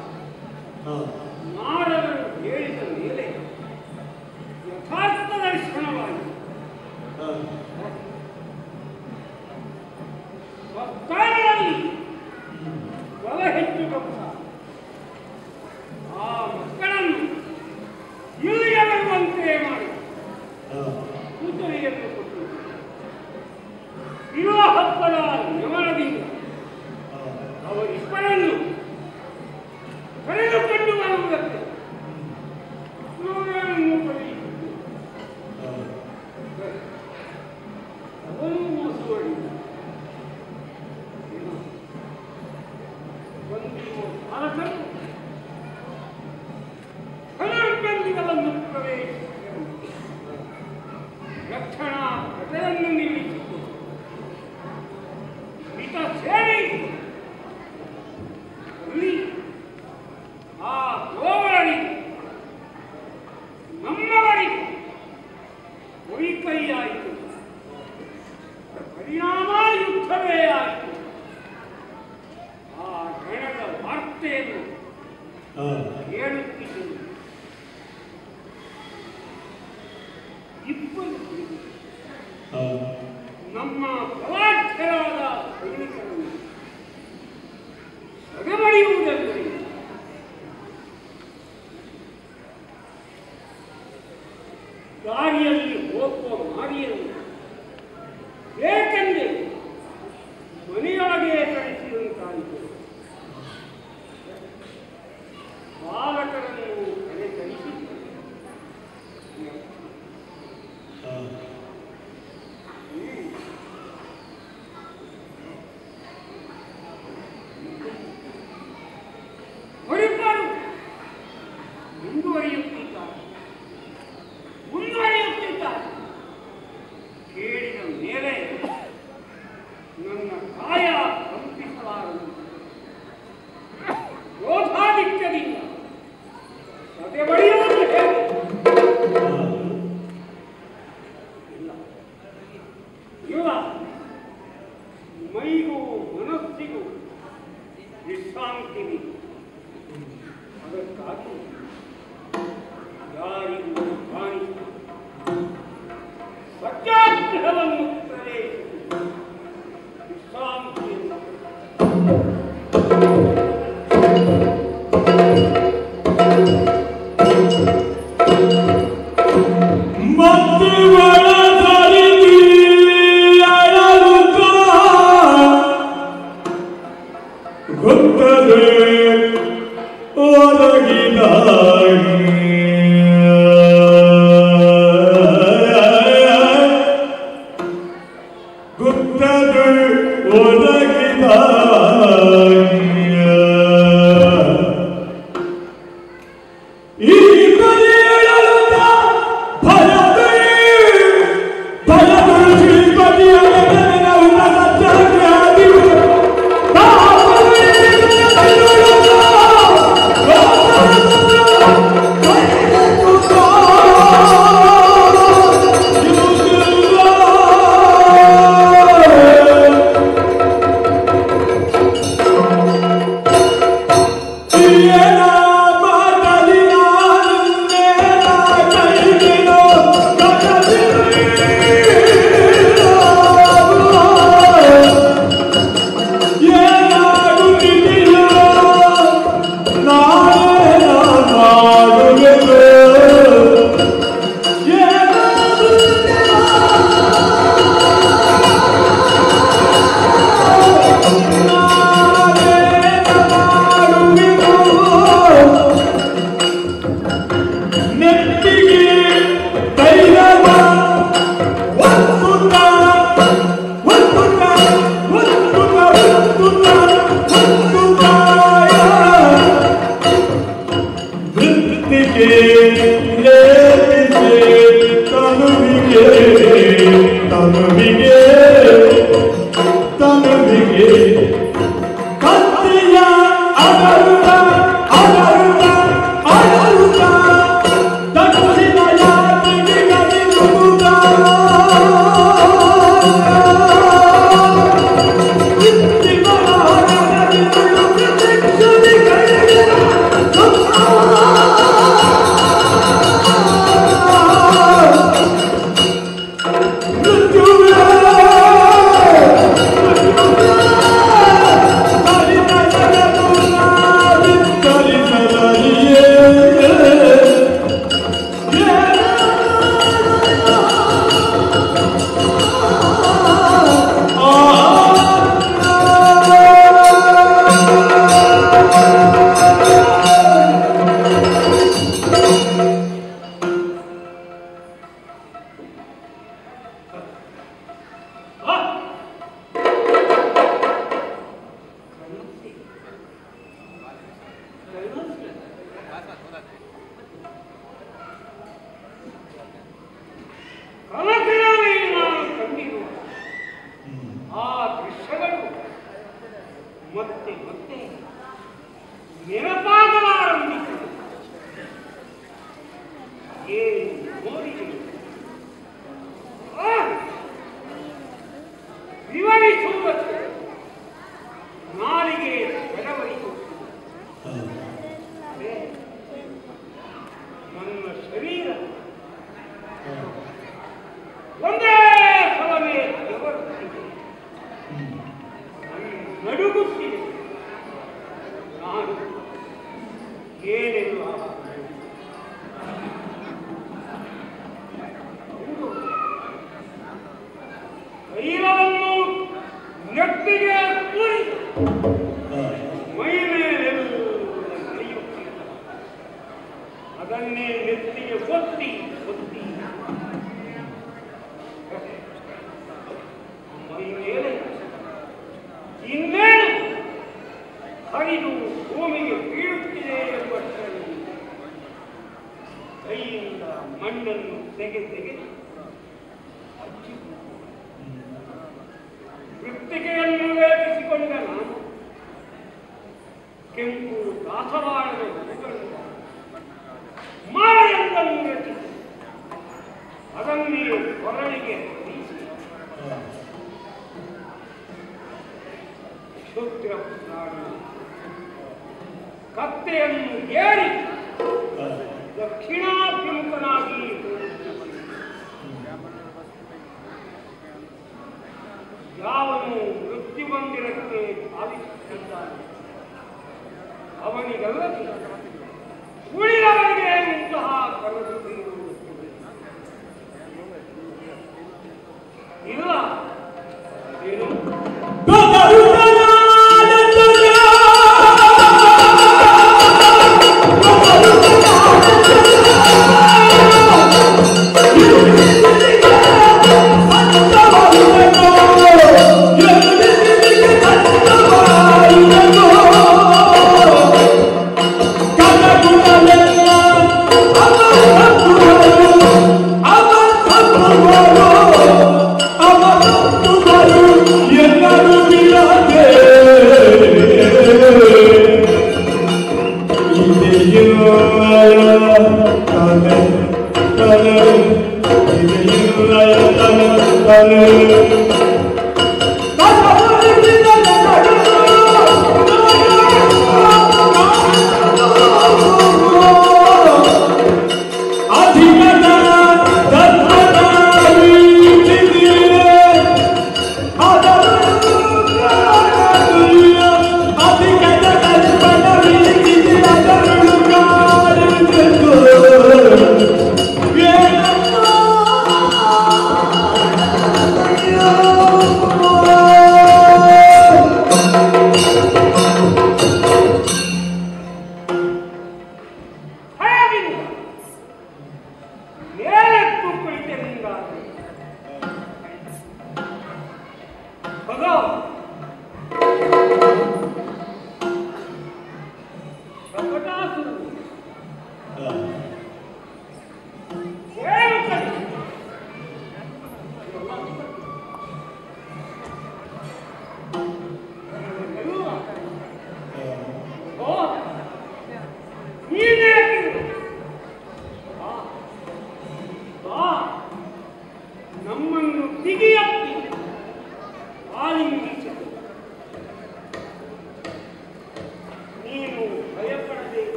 ನಾರದರು ಹೇಳಿದ ಮೇಲೆ ಯಥಾರ್ಥ ದರ್ಶನವಾಯಿತು. ಭಕ್ತರಲ್ಲಿ ಬಲ ಹೆಚ್ಚು ಭಕ್ತ ಆ ಮಕ್ಕಳನ್ನು ಇಲ್ಲಿಗೆ ಬರುವಂತೆ ಮಾಡಿ ಸೂಚನೆಯನ್ನು ಕೊಟ್ಟು ಇರುವ ಹಬ್ಬದ ನಮನದಿಂದ ಅವರಿಬ್ಬರನ್ನು ಕರೆದುಕೊಂಡು ಬರುವುದಕ್ಕೆ ಅವರನ್ನು ಪಡೆಯಿತು. ಅವನು ಮೋಸವಾಡಿದ ಬಂದಿರುವ ಭಾರತರು ಕಲರ್ಬಂದಿಗಳನ್ನು ಪ್ರವೇಶಿಸಿದರು. ರಕ್ಷಣಾ ಪಟವನ್ನು ನಿಲ್ಲಿಸಿತು. ಮಿತ ಸೇರಿ ಆ ಗೋವರರಿಗೆ ನಮ್ಮವರಿಗೆ ಕೈಯಾಯಿತು. ಪರಿಣಾಮ ಯುದ್ಧವೇ ಆಯಿತು. ಆ ಗಣದ ವಾರ್ತೆಯನ್ನು ಹೇಳುತ್ತಿದ್ದರು. ಇಬ್ಬರು ನಮ್ಮ ಬಲಾಢ್ಯರಾದ ಸೈನಿಕರನ್ನು ಸದಮಡಿಯುವುದೆಂದರೆ ದಾರಿಯಲ್ಲಿ ಹೋಗುವ ಮಾರಿಯನ್ನು ಏಕೆಂದರೆ ಮನೆಯೊಳಗೆ ಕಳಿಸಿದಂತಾಯಿತು. ಬಾಲಕರನ್ನು ಕರೆತರಿಸಿ ಹೊರಬರು ಮುಂದುವರಿಯುತ್ತಿದ್ದಾರೆ. ಕೇಳಿದ ಮೇಲೆ ನನ್ನ ಕಾಯ ಕಂಪಿಸಲಾರದು. ಕ್ರೋಧಾಧಿಕ್ಯದಿಂದ ಸದೆ ಬಡಿಯುವುದು ಹೇಗೆ? ಇಲ್ಲ, ಮೈಗೂ ಮನಸ್ಸಿಗೂ ವಿಶ್ರಾಂತಿ. ಅದಕ್ಕಾಗಿ ಯಾರಿಗೂ ಕಾಣಿ ಸತ್ಯಾಗ್ರಹವನ್ನು ಪ್ರವೇಶಿಸಿ ವಿಶ್ರಾಂತಿಯನ್ನು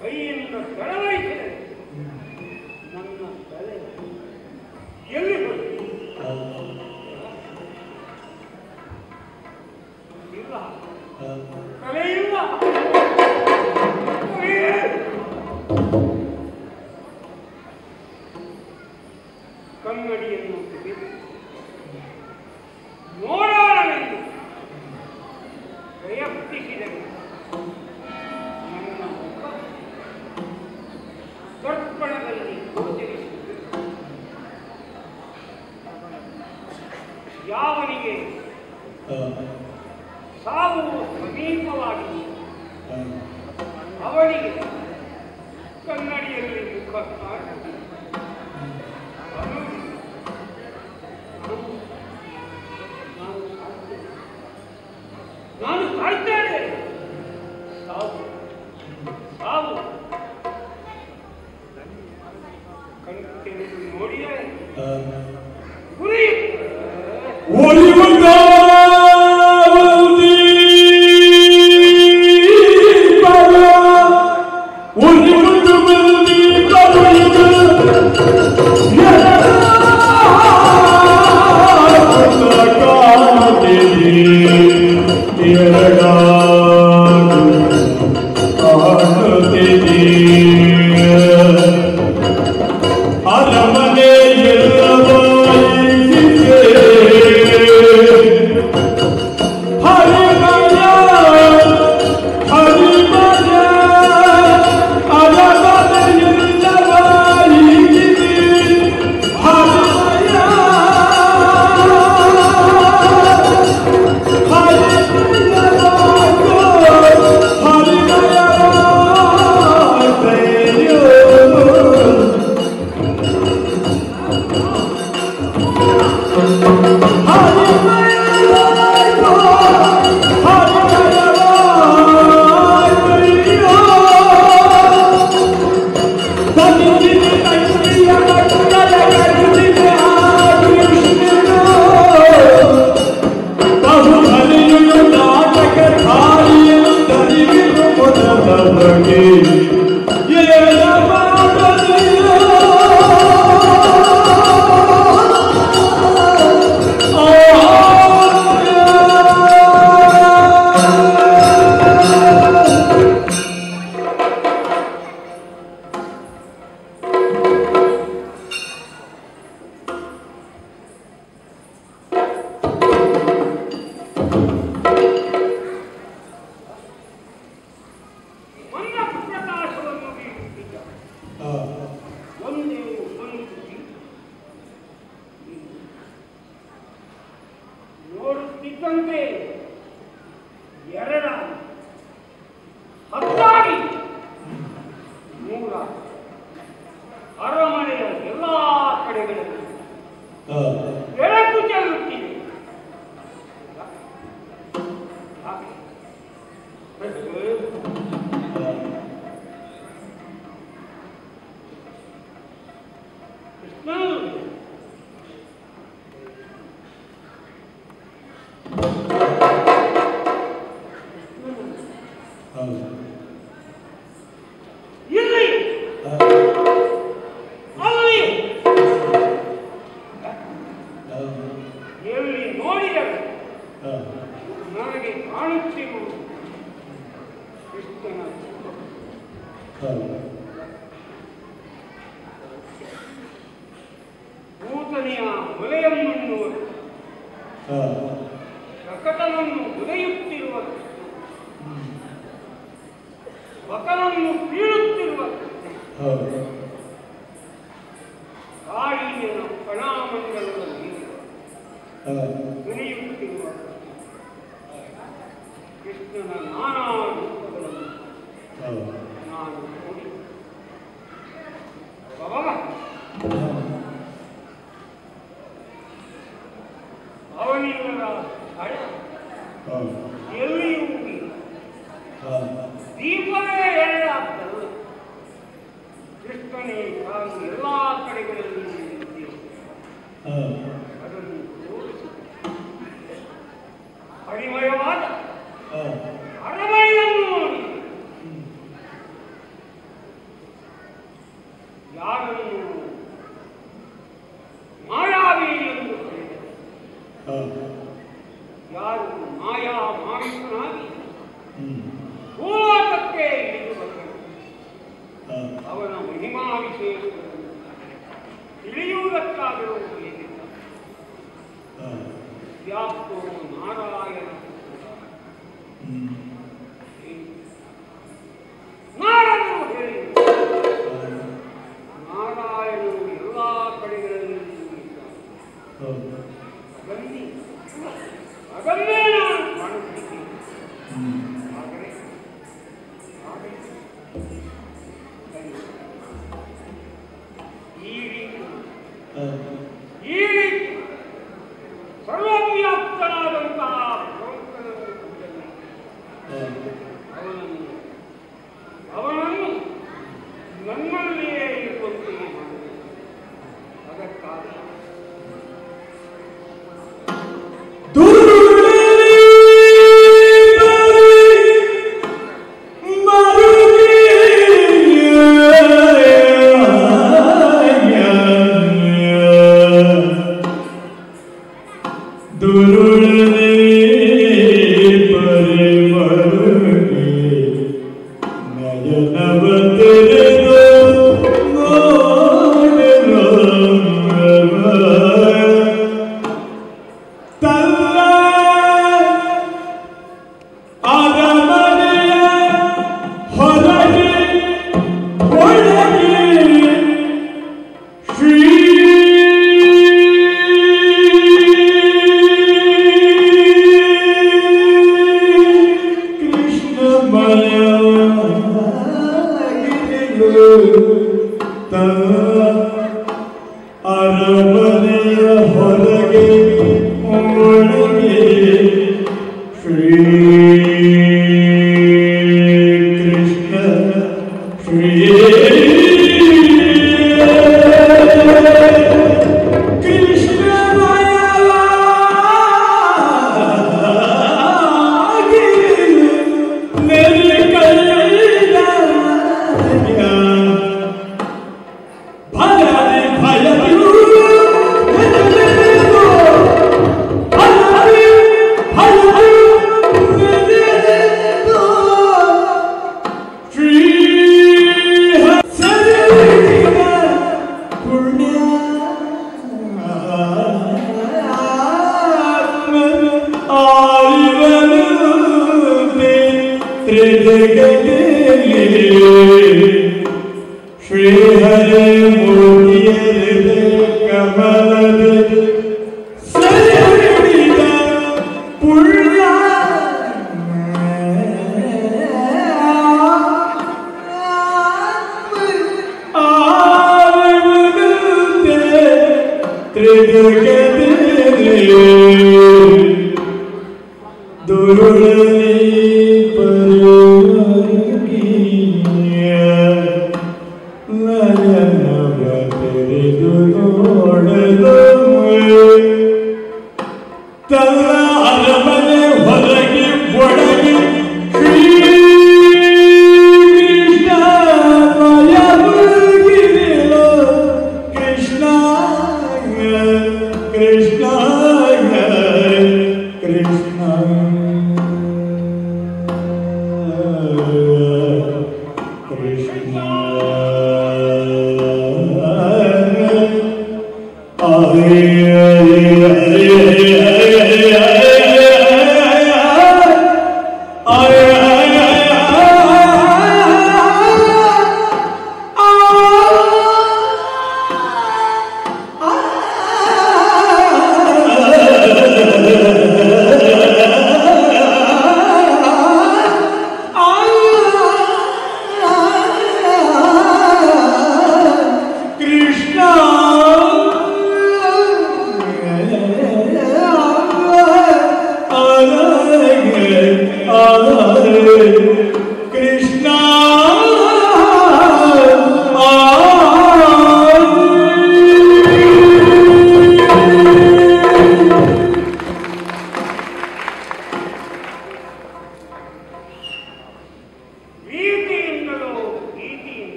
ಕೈಯಿಂದ ಕೆಳವಹಿಸಿದರೆ ನನ್ನ ತಲೆ ಎಲ್ಲಿ ಹೋಯಿತು? ಇಲ್ಲ, ತಲೆ ಇಲ್ಲ. ಕನ್ನಡಿಯನ್ನು ತೆಗೆದು ನೋಡೋಣವೆಂದು ಪ್ರಯತ್ನಿಸಿದರೆ ನನ್ನ ಮುಖ ದರ್ಪಣದಲ್ಲಿ ಗೋಚರಿಸಿತು. ಯಾವನಿಗೆ ಸಾವು ಸಮೀಪವಾಗಿದೆ ಅವನಿಗೆ ಕನ್ನಡಿಯಲ್ಲಿ ಮುಖ ಕಾಣುತ್ತದೆ. ನಾನು ಕಾಯ್ತೇನೆ. ಸಾವು ಸಾವು ಕಣ್ಣು ನೋಡಿಯೇ ಗುರಿ ನೋಡುತ್ತಿದ್ದಂತೆ ಎರಡಾಗಿ ಹತ್ತಾಗಿ ಮೂರ ಅರಮನೆಯ ಎಲ್ಲಾ ಕಡೆಗಳಲ್ಲಿ ಬೆಳಕು ಚೆಲ್ಲುತ್ತಿದೆ. ಇಲ್ಲಿ ಅಲ್ಲಿ ಎಲ್ಲಿ ನೋಡಿದರೆ ನನಗೆ ಕಾಣುತ್ತಿರುವುದು ಕೃಷ್ಣನ ಭೂತನೆಯ ವಲಯವನ್ನು ಪ್ರಕಟನನ್ನು ಉದಯುತ್ತಿರುವ ವಕನನ್ನು ಬೀಳುತ್ತಿರುವ ಕಾಳಿಯನ ಕಣಾಮಂಡಲದಲ್ಲಿ ಕುಣಿಯುತ್ತಿರುವ ಕೃಷ್ಣನ ನಾನಾ ರೂಪಗಳನ್ನು ನಾನು ನೋಡಿ ಅವನಿಲ್ಲದ ಭಯ ಎಲ್ಲಿಯೂ ಇಲ್ಲ. ದೀಪವೇ ಎರಡಾಗ್ತದೆ. ಕೃಷ್ಣನೇ ತಾನು ಎಲ್ಲಾ ಕಡೆಗಳಲ್ಲಿ ನಿಂತಿದ್ದೇವೆ. ಯಾರು ಮಾಯಾ ಮಾವಿಕನಾಗಿ ಭೂಲೋಕಕ್ಕೆ ಇಳಿದು ಬಂದನು ಅವನ ಮಹಿಮಾ ವಿಶೇಷಗಳನ್ನು ತಿಳಿಯುವುದಕ್ಕಾದರೂ ಏನಿಲ್ಲ. ವ್ಯಾಪ್ತೋ ನಾರಾಯಣ ನಾರದರು ಹೇಳಿದರು, ನಾರಾಯಣನು ಎಲ್ಲ ಕಡೆಗಳಲ್ಲಿ ಬನ್ನಿ ಅದನ್ನೇ ನಾನು ಕಾಣುತ್ತಿದ್ದೇನೆ. ಆದರೆ ಈ ರೀತಿ ಸರ್ವವ್ಯಾಪ್ತನಾದಂತಹ ಅವನನ್ನು ನನ್ನಲ್ಲಿಯೇ ಇರುವಂತೆ ಮಾಡಿದೆ. ಅದಕ್ಕಾಗಿ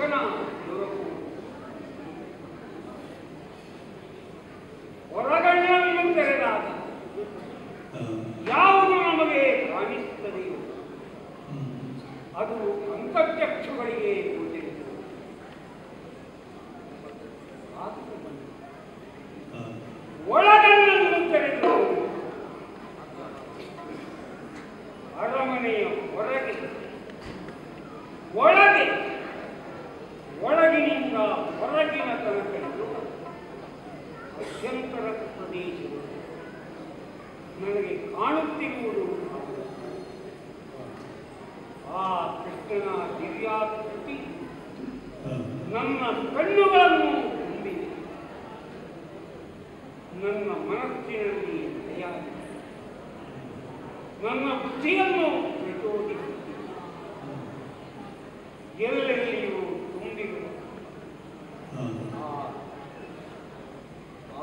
ದರ್ಶನ ದೊರಕುವುದು. ಹೊರಗಣ್ಣನ್ನು ತೆರೆದಾಗ ಯಾವುದು ನಮಗೆ ಕಾಣಿಸುತ್ತದೆಯೋ ಅದು ಅಂತರ್ಚಕ್ಷುಗಳಿಗೆ ಗೋಚರಿಸುತ್ತದೆ. ಒಳಗಣ್ಣನ್ನು ತೆರೆದು ಅರಮನೆಯ ಹೊರಗೆ ಒಳಗೆ ಒಳಗಿನಿಂದ ಹೊರಗಿನ ತನಕ ಅತ್ಯಂತರ ಪ್ರದೇಶಗಳು ನನಗೆ ಕಾಣುತ್ತಿರುವುದು. ಆ ಕೃಷ್ಣನ ದಿವ್ಯಾಕೃತಿ ನನ್ನ ಕಣ್ಣುಗಳನ್ನು ತುಂಬಿದೆ. ನನ್ನ ಮನಸ್ಸಿನಲ್ಲಿ ದಯಾಗಿದೆ. ನನ್ನ ಬುದ್ಧಿಯನ್ನು ಪ್ರಚೋದಿಸುತ್ತಿದೆ. ಎಲ್ಲೆಲ್ಲಿಯೂ ತುಂಬಿರುವ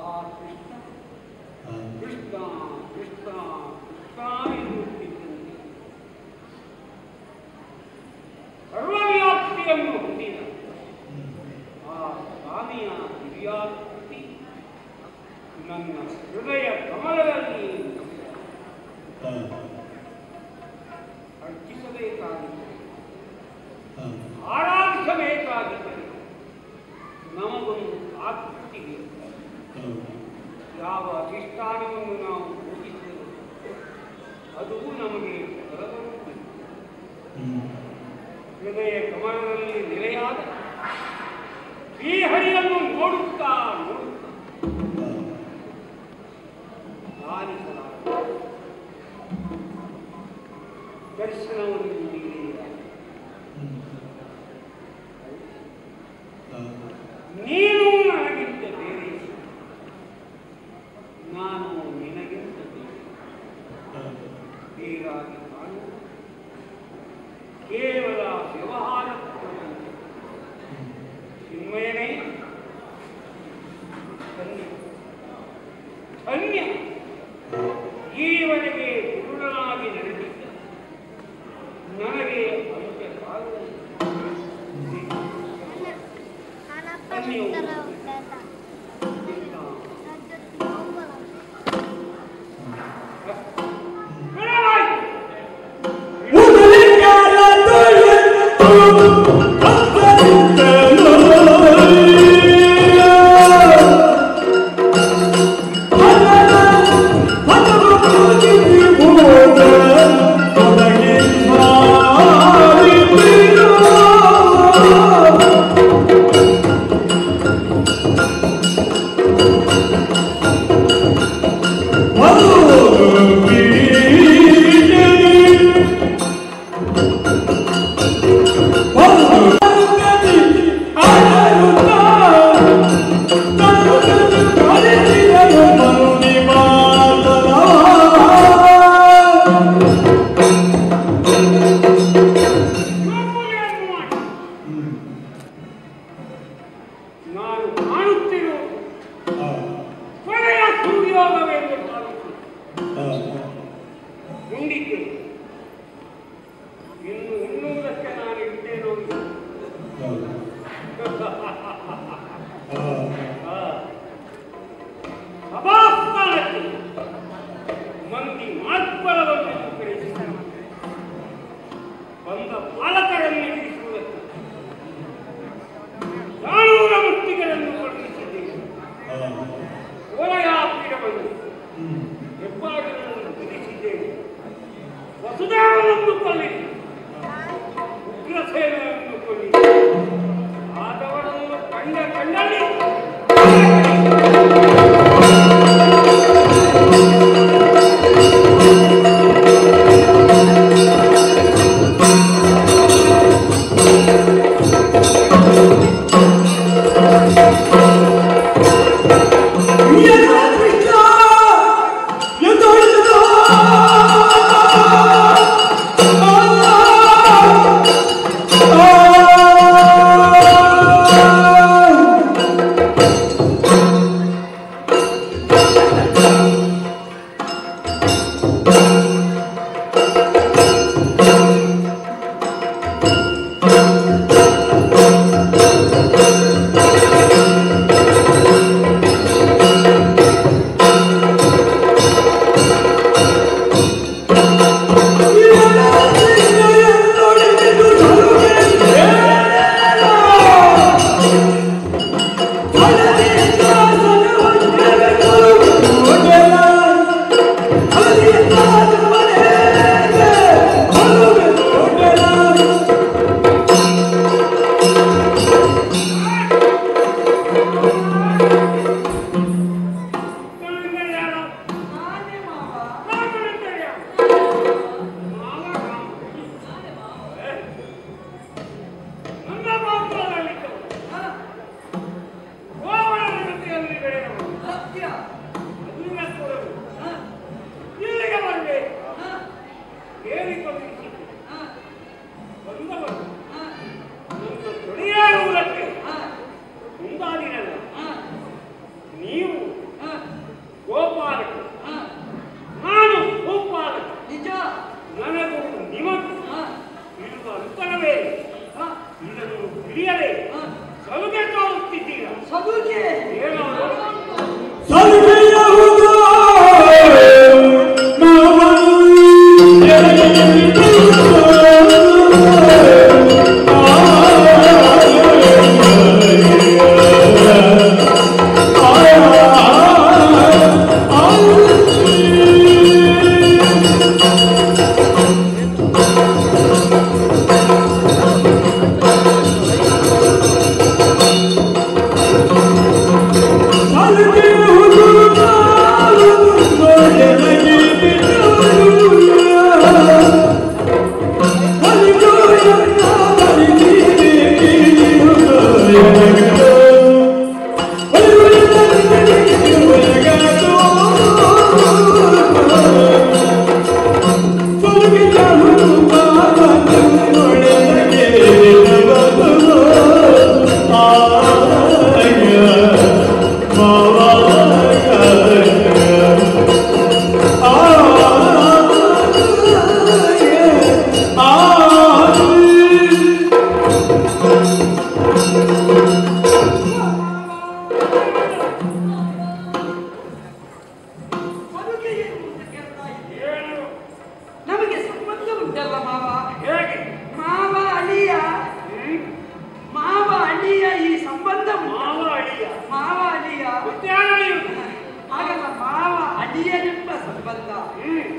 ಆ ಕೃಷ್ಣ ಕೃಷ್ಣ ಕೃಷ್ಣ ಕೃಷ್ಣ ಎನ್ನುತ್ತಿದ್ದಂತೆ ಸರ್ವವ್ಯಾಪ್ತಿಯನ್ನು ಹೊಂದಿದ ಆ ಸ್ವಾಮಿಯ ದಿವ್ಯಾಕೃತಿ ನನ್ನ ಹೃದಯ ಕಮಲದಲ್ಲಿ ಅರ್ಚಿಸಬೇಕಾಗಿದೆ, ಆರಾಧಿಸಬೇಕಾಗಿದ್ದರೆ ನಮಗೊಂದು ಆಕೃತಿ ಬೇಕು. ಯಾವ ಅಧಿಷ್ಠಾನವನ್ನು ನಾವು ಪೂಜಿಸಿದರೂ ಅದು ನಮಗೆ ಬರಬರುತ್ತದೆ. ಹೃದಯ ಕಮಲದಲ್ಲಿ ನೆಲೆಯಾದ ಈ ಹರಿಯನ್ನು ನೋಡುತ್ತಾ ನೋಡುತ್ತಾ ಲಾಲಿಸಲಾದ ದರ್ಶನವನ್ನು ನೀಡಿದ ನೀನು ನನಗಿಂತ ಬೇರೆ, ನಾನು ನಿನಗಿಂತ ಬೇರಾಗಿ ಕಾಣುವ ಕೇವಲ ವ್ಯವಹಾರ ಚಿನ್ಮಯನೇ ಧನ್ಯ ಧನ್ಯ. ಈವರೆಗೆ ಗುರುಡನಾಗಿ ನಡೆದಿದ್ದ ನನಗೆ ಅಂತ್ಯಕಾಲದಲ್ಲಿ ವಸುದೇವನನ್ನು ಕೊಲ್ಲಿ, ಉಗ್ರಸೇನನ್ನು ಕೊಲ್ಲಿ, ಆದವರನ್ನು ಕಂಡ ಕಂಡಲ್ಲಿ ಸಲುಗೆ ತೋರಿಸ್ತಿದ್ದೀರಾ?
ಸಲುಗೆ
ಏನೋ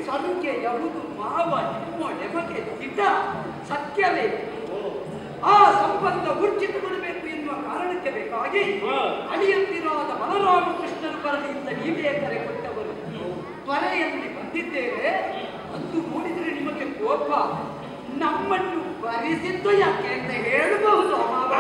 ಸಲುಗೆ ಯಾವುದು ಮಾವ ನಿಮ್ಮ ನೆಮಗೆ ದಿಟ ಸತ್ಯವೇ. ಆ ಸಂಬಂಧ ಊರ್ಜಿತಗೊಳ್ಳಬೇಕು ಎನ್ನುವ ಕಾರಣಕ್ಕೆ ಬೇಕಾಗಿ ಅಳಿಯಂದಿರಾದ ಬಲರಾಮಕೃಷ್ಣರು ಬರಲಿಂದ ನೀವೇ ಕರೆ ಕೊಟ್ಟವರು. ತ್ವರೆಯಲ್ಲಿ ಬಂದಿದ್ದೇವೆ ಅಂದು ನೋಡಿದರೆ ನಿಮಗೆ ಕೋಪ. ನಮ್ಮನ್ನು ಬರಿಸಿದ್ದು ಯಾಕೆ ಅಂತ ಹೇಳಬಹುದು ಮಾವ.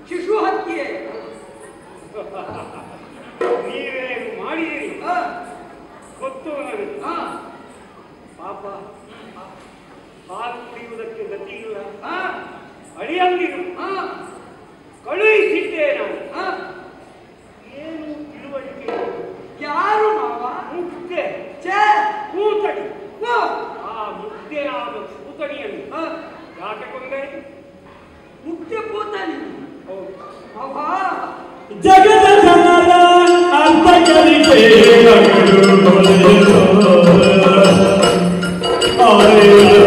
ಶಿಶು ಹತ್ಯೆ
ನೀವೇನು ಮಾಡಿದಿರಿ ಗೊತ್ತು ನನಗೆ. ಪಾಪ ಹಾಲು ಕುಡಿಯುವುದಕ್ಕೆ ಗತಿ ಇಲ್ಲ. ಅಳಿಯಂದಿರು ಕಳುಹಿಸಿದ್ದೆ ನಾನು. ಏನು ತಿಳುವಳಿಕೆ?
ಯಾರು ಮಾವ?
ಮುಕ್ತೆ ಕೂತಡಿ. ಆ ಮುಕ್ತೆಯಾದ ಕೂತಡಿಯನ್ನು ಯಾಕೆ ಕೊಂದೆ?
ಮುಕ್ತೆ ಕೂತಡಿ
ಜಗದ ಜನರ ಅಂತಕರಿಗೆ Come on.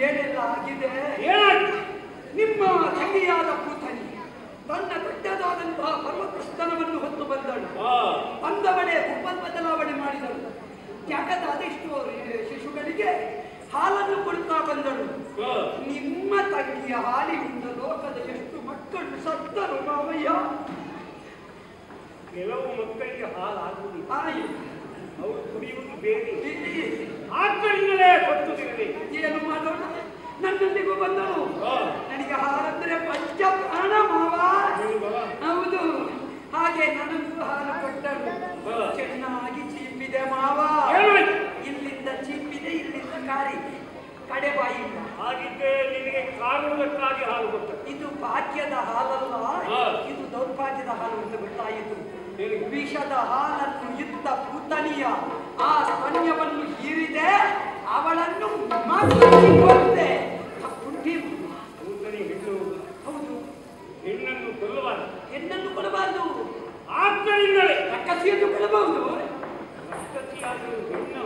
ಏನೆಲ್ಲ ಆಗಿದೆ.
ಏನಾಯ್ತು?
ನಿಮ್ಮ ತಂಗಿಯಾದ ಪೂತನಿ ತನ್ನ ದೊಡ್ಡದಾದಂತಹ ಪರ್ವತಸ್ಥಾನವನ್ನು ಹೊತ್ತು ಬಂದಳು. ಬಂದವಳೆ ಉಪಲ್ ಬದಲಾವಣೆ ಮಾಡಿದಳು. ಜಗದ ಅದೆಷ್ಟೋ ಶಿಶುಗಳಿಗೆ ಹಾಲನ್ನು ಕೊಡ್ತಾ ಬಂದಳು. ನಿಮ್ಮ ತಂಗಿಯ ಹಾಲಿನಿಂದ ಲೋಕದ ಎಷ್ಟು ಮಕ್ಕಳು ಸತ್ತರು ಮಾವಯ್ಯ.
ಕೆಲವು ಮಕ್ಕಳಿಗೆ ಹಾಲಾಗುವುದಿಲ್ಲ,
ತಾಯಿ
ಅವರು ಕುಡಿಯುವುದು ಬೇರೆ.
ಇಲ್ಲಿ
ಆದ್ದರಿಂದಲೇ ಗೊತ್ತು ತಿರಲಿ.
ಏನು ಮಾಡೋಣ? ನನ್ನೊಂದಿಗೂ ಬಂದಳು. ನನಗೆ ಹಾಲಂದ್ರೆ ಪಂಚ ಪ್ರಾಣ ಮಾವ. ಹೌದು, ಹಾಗೆ ನನಗೂ ಹಾಲು ಕೊಟ್ಟಳು. ಚೆನ್ನಾಗಿ ಚೀಪಿದೆ ಮಾವ. ಇಲ್ಲಿಂದ ಚೀಪಿದೆ, ಇಲ್ಲಿಂದ ಕಾರಿ ಕಡೆ ಬಾಯಿಲ್ಲ.
ಹಾಗಿದ್ದೆ ನಿನಗೆ ಕಾರುವುದಕ್ಕಾಗಿ ಹಾಲು ಕೊಟ್ಟರು.
ಇದು ಭಾಗ್ಯದ ಹಾಲಲ್ಲ, ಇದು ದೌರ್ಭಾಗ್ಯದ ಹಾಲು ಅಂತ ಗೊತ್ತಾಯಿತು. ವಿಷದ ಹಾಲನ್ನು ಇದ್ದ ಪೂತನಿಯ ಆ ಸ್ತನ್ಯವನ್ನು ಹೀರಿದೆ, ಅವಳನ್ನು ಮಾತೆ ಪುಂಡಿ.
ಪೂತನಿ ಹೆಣ್ಣು.
ಹೌದು,
ಹೆಣ್ಣನ್ನು ಕೊಲ್ಲಬಾರದು,
ಹೆಣ್ಣನ್ನು ಕೊಡಬಾರದು.
ಆದ್ದರಿಂದಲೇ
ರಕ್ಕಸಿಯನ್ನು ಕೊಡಬಹುದು.
ರಕ್ಕಸಿಯಾದರೂ ಹೆಣ್ಣು.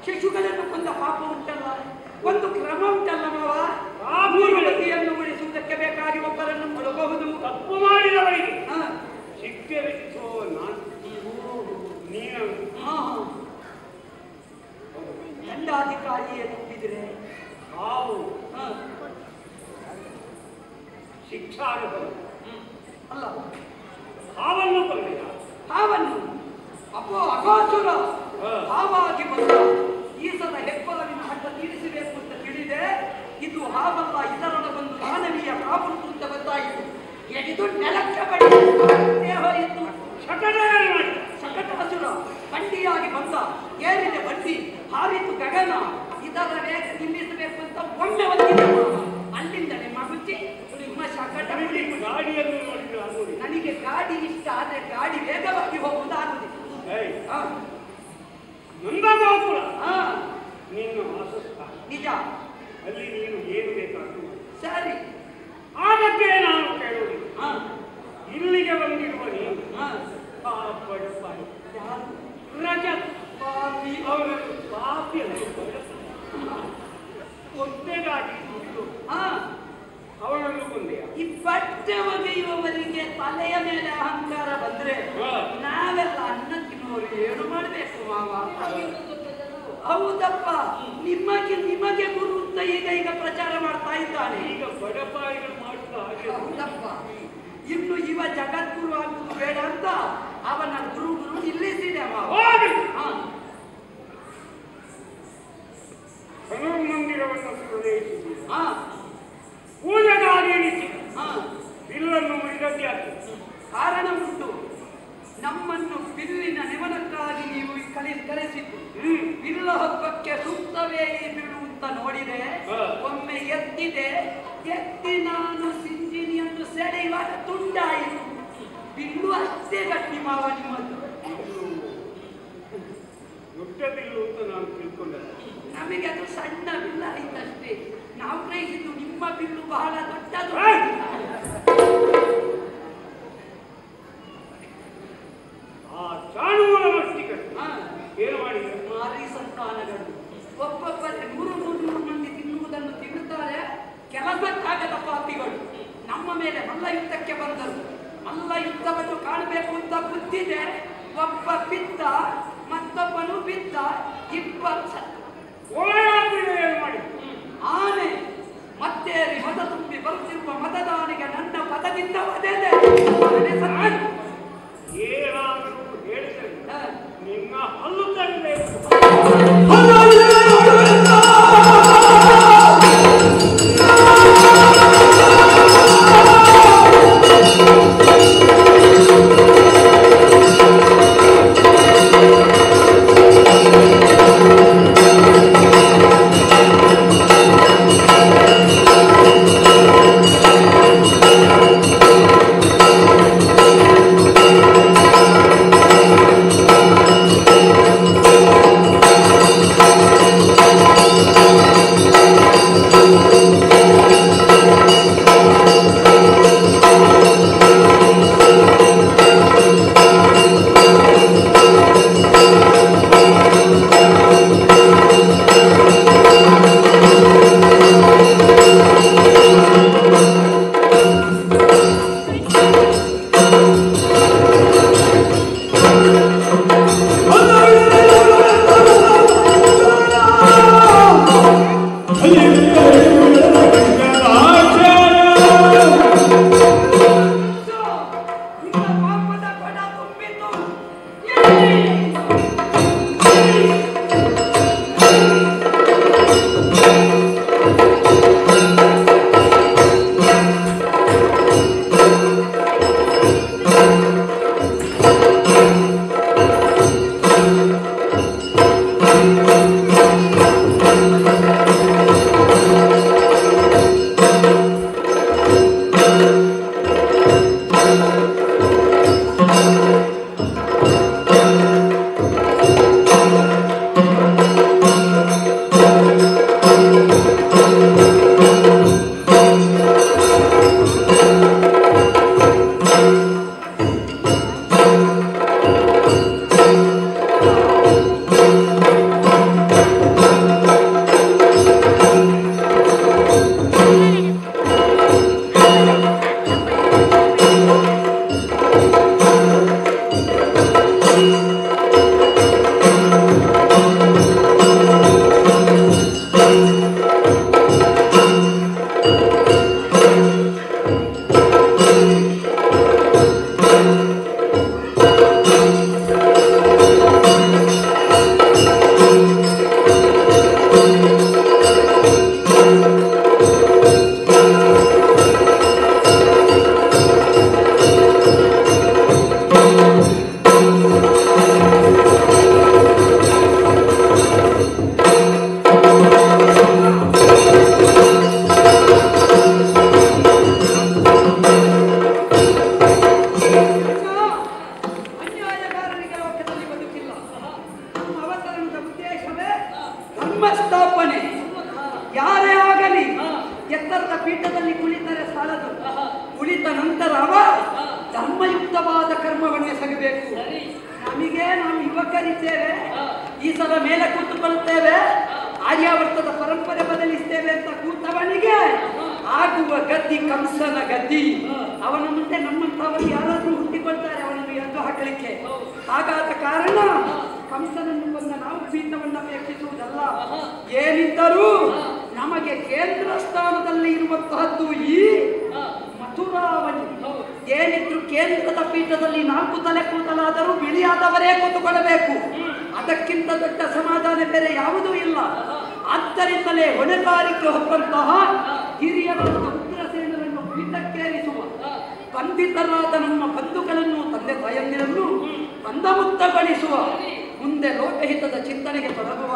ಶಿಶುಗಳನ್ನು ಕೊಂದ ಪಾಪ ಉಂಟಲ್ಲ, ಒಂದು ಕ್ರಮ ಉಂಟಲ್ಲ ಮಾವ.
ಪಾಪಿಗಳನ್ನು
ಉಳಿಸುವುದಕ್ಕೆ ಬೇಕಾಗಿ ಒಬ್ಬರನ್ನು ಕೊಡಬಹುದು.
ತಪ್ಪು ಮಾಡಿದವರಿಗೆ ಶಿಕ್ಷೆ ವಿಧಿಸುವ ನಾನು. ನೀನು
ದಂಡಾಧಿಕಾರಿಯೇ ತುಂಬಿದ್ರೆ
ಹಾವು ಶಿಕ್ಷಾರ್ಹ
ಅಲ್ಲ.
ಹಾವನ್ನು ಕೊಂದೆಯ?
ಹಾವನ್ನು ಅಘಾಸುರ ಹಾವಾಗಿ ಬಂದ ಈ ಸಲ ಹೆಬ್ಬಾವಿನ ಹಠ ತೀರಿಸಬೇಕು ಅಂತ ತಿಳಿದೆ. ಇದು ಹಾವಲ್ಲ, ಇದರ ಒಂದು ಮಾನವೀಯ ಕಾಪುಂಟು ಅಂತ ಗೊತ್ತಾಯಿತು. ಎಡಿದು ನೆಲಕ್ಕೆ ಬಡಿ ಹೋಯಿತು. ಶಕಟಾಸುರ ಬಂಡಿಯಾಗಿ ಬಂದ. ಏನಿದೆ ಬಂಡಿ? ಹಾರಿತು ಗಗನ. ಇದರ ವೇಗ ನಿಲ್ಲಿಸಬೇಕು ಅಂತ ಒಮ್ಮೆ ಒತ್ತಿದ. ಅಲ್ಲಿಂದಲೇ ಮಗುಚಿ ನಿಮ್ಮ ಶಕಟ.
ಗಾಡಿಯನ್ನು ನೋಡಿದ್ರೆ
ನನಗೆ ಗಾಡಿ ಇಷ್ಟ, ಆದ್ರೆ ಗಾಡಿ ವೇಗವಾಗಿ ಹೋಗುವುದು ಆಗುದಿಲ್ಲ.
ನಂದಗೋಪುರ ನಿನ್ನ ವಾಸಸ್ಥಾನ.
ನಿಜ,
ಅಲ್ಲಿ ನೀನು ಏನು ಬೇಕಾದರೂ
ಸರಿ.
ಆ ಬಗ್ಗೆ ನಾನು ಕೇಳುವುದಿಲ್ಲ. ಇಲ್ಲಿಗೆ ಬಂದಿರುವ ನೀನು ಬಡಪಾಯಿ ರಜ ಪಾಪಿ, ಅವರನ್ನು ಪಾಪಿ ಅಂತ ಒಂದೇಗಾಗಿ ದುಡ್ಡು ಅವನನ್ನು ಕೊಂದೆಯ?
ಈ ಬಟ್ಟೆ ಒಗೆಯುವವರಿಗೆ ತಲೆಯ ಮೇಲೆ ಅಹಂಕಾರ ಬಂದ್ರೆ ನಾವೆಲ್ಲ ಅನ್ನ ತಿನ್ನುವರು ಏನು ಮಾಡ್ಬೇಕು ಮಾವ? ಹೌದಪ್ಪ, ನಿಮಗೆ ಗುರು ಅಂತ ಈಗ ಪ್ರಚಾರ ಮಾಡ್ತಾ ಇದ್ದಾನೆ.
ಈಗ ಬಡಪಾಯಿಗಳು ಮಾಡುವ ಹಾಗೆ.
ಹೌದಪ್ಪ, ಇನ್ನು ಇವ ಜಗದ್ಗುರು ಆಗುವುದು ಬೇಡ ಅಂತ ಅವನ ಗುರುಗಳು ನಿಲ್ಲಿಸಿದೆ ಮಾವ.
ಮಂದಿರವನ್ನು ಪ್ರವೇಶಿಸಿ ಪೂಜೆಗಾಗಿ ಬಿಲ್ಲನ್ನು ಮುರಿದದ್ದೇ ಆಗ್ತದೆ.
ಕಾರಣ ಉಂಟು. ನಮ್ಮನ್ನು ಬಿಲ್ಲಿನ ನೆವನಕ್ಕಾಗಿ ನೀವು ಕರೆಸಿದ್ದು. ಬಿಲ್ಲ ಹಬ್ಬಕ್ಕೆ ಸೂಕ್ತವೇ ಈ ಬಿಲ್ಲು ಅಂತ ನೋಡಿದೆ. ಒಮ್ಮೆ ಎತ್ತಿದೆ, ಎತ್ತಿ ನಾನು ಸಿಂಜಿನಿಯನ್ನು ಸೆಳೆಯುವಾಗ ತುಂಡಾಯಿತು. ಬಿಲ್ಲು ಅಷ್ಟೇ ಗಟ್ಟಿ ಮಾವ ನಿಮ್ಮದು.
ದೊಡ್ಡ ಬಿಲ್ಲು ಅಂತ ನಾನು ತಿಳ್ಕೊಂಡೆ.
ನಮಗೆ ಅದು ಸಣ್ಣ ಬಿಲ್ಲ ಆಯ್ತಷ್ಟೇ. ನಾವು ಗ್ರಹಿಸಿದ್ದು ನಿಮ್ಮ ಬಿಲ್ಲು ಬಹಳ ದೊಡ್ಡದು.
ಆ ಚಾಣೂರ ಮಟ್ಟಿಗಳು ಏನು ಮಾಡಿದೆ?
ಮಾರಿ ಸಂತಾನಗಳು ಒಬ್ಬೊಬ್ಬರೇ 300 ಮಂದಿ ತಿನ್ನುವುದನ್ನು ತಿನ್ನುತ್ತಾರೆ. ಕೆಲಸಕ್ಕಾಗದ ಪಾಪಿಗಳು ನಮ್ಮ ಮೇಲೆ ಮಲ್ಲ ಯುದ್ಧಕ್ಕೆ ಬಂದರು. ಮಲ್ಲ ಯುದ್ಧವನ್ನು ಕಾಣಬೇಕು ಅಂತ ಬುದ್ಧಿದೆ. ಒಬ್ಬ ಬಿದ್ದ, ಮತ್ತೊಬ್ಬನು ಬಿದ್ದ, ಇಬ್ಬರು ಸತ್ತು.
ಏನು ಮಾಡಿ
ಆನೆ ಮತ್ತೆ ಹೊಸ ತುಂಬಿ ಬರುತ್ತಿರುವ ಮತದಾನಿಗೆ ನನ್ನ ಪದದಿಂದ ಒದೆದೆ.
ಏನಾದರೂ ಹೇಳಿದರೆ ನಿನ್ನ ಹಲ್ಲು ತರಬೇಕು.
ಬಂಧಿತರಾದ ನಮ್ಮ ಬಂಧುಗಳನ್ನು ತಂದೆ ತಾಯಂದಿರನ್ನು ಬಂಧಮುಕ್ತಗೊಳಿಸುವ ಮುಂದೆ ಲೋಕಹಿತದ ಚಿಂತನೆಗೆ ತೊಡಗುವ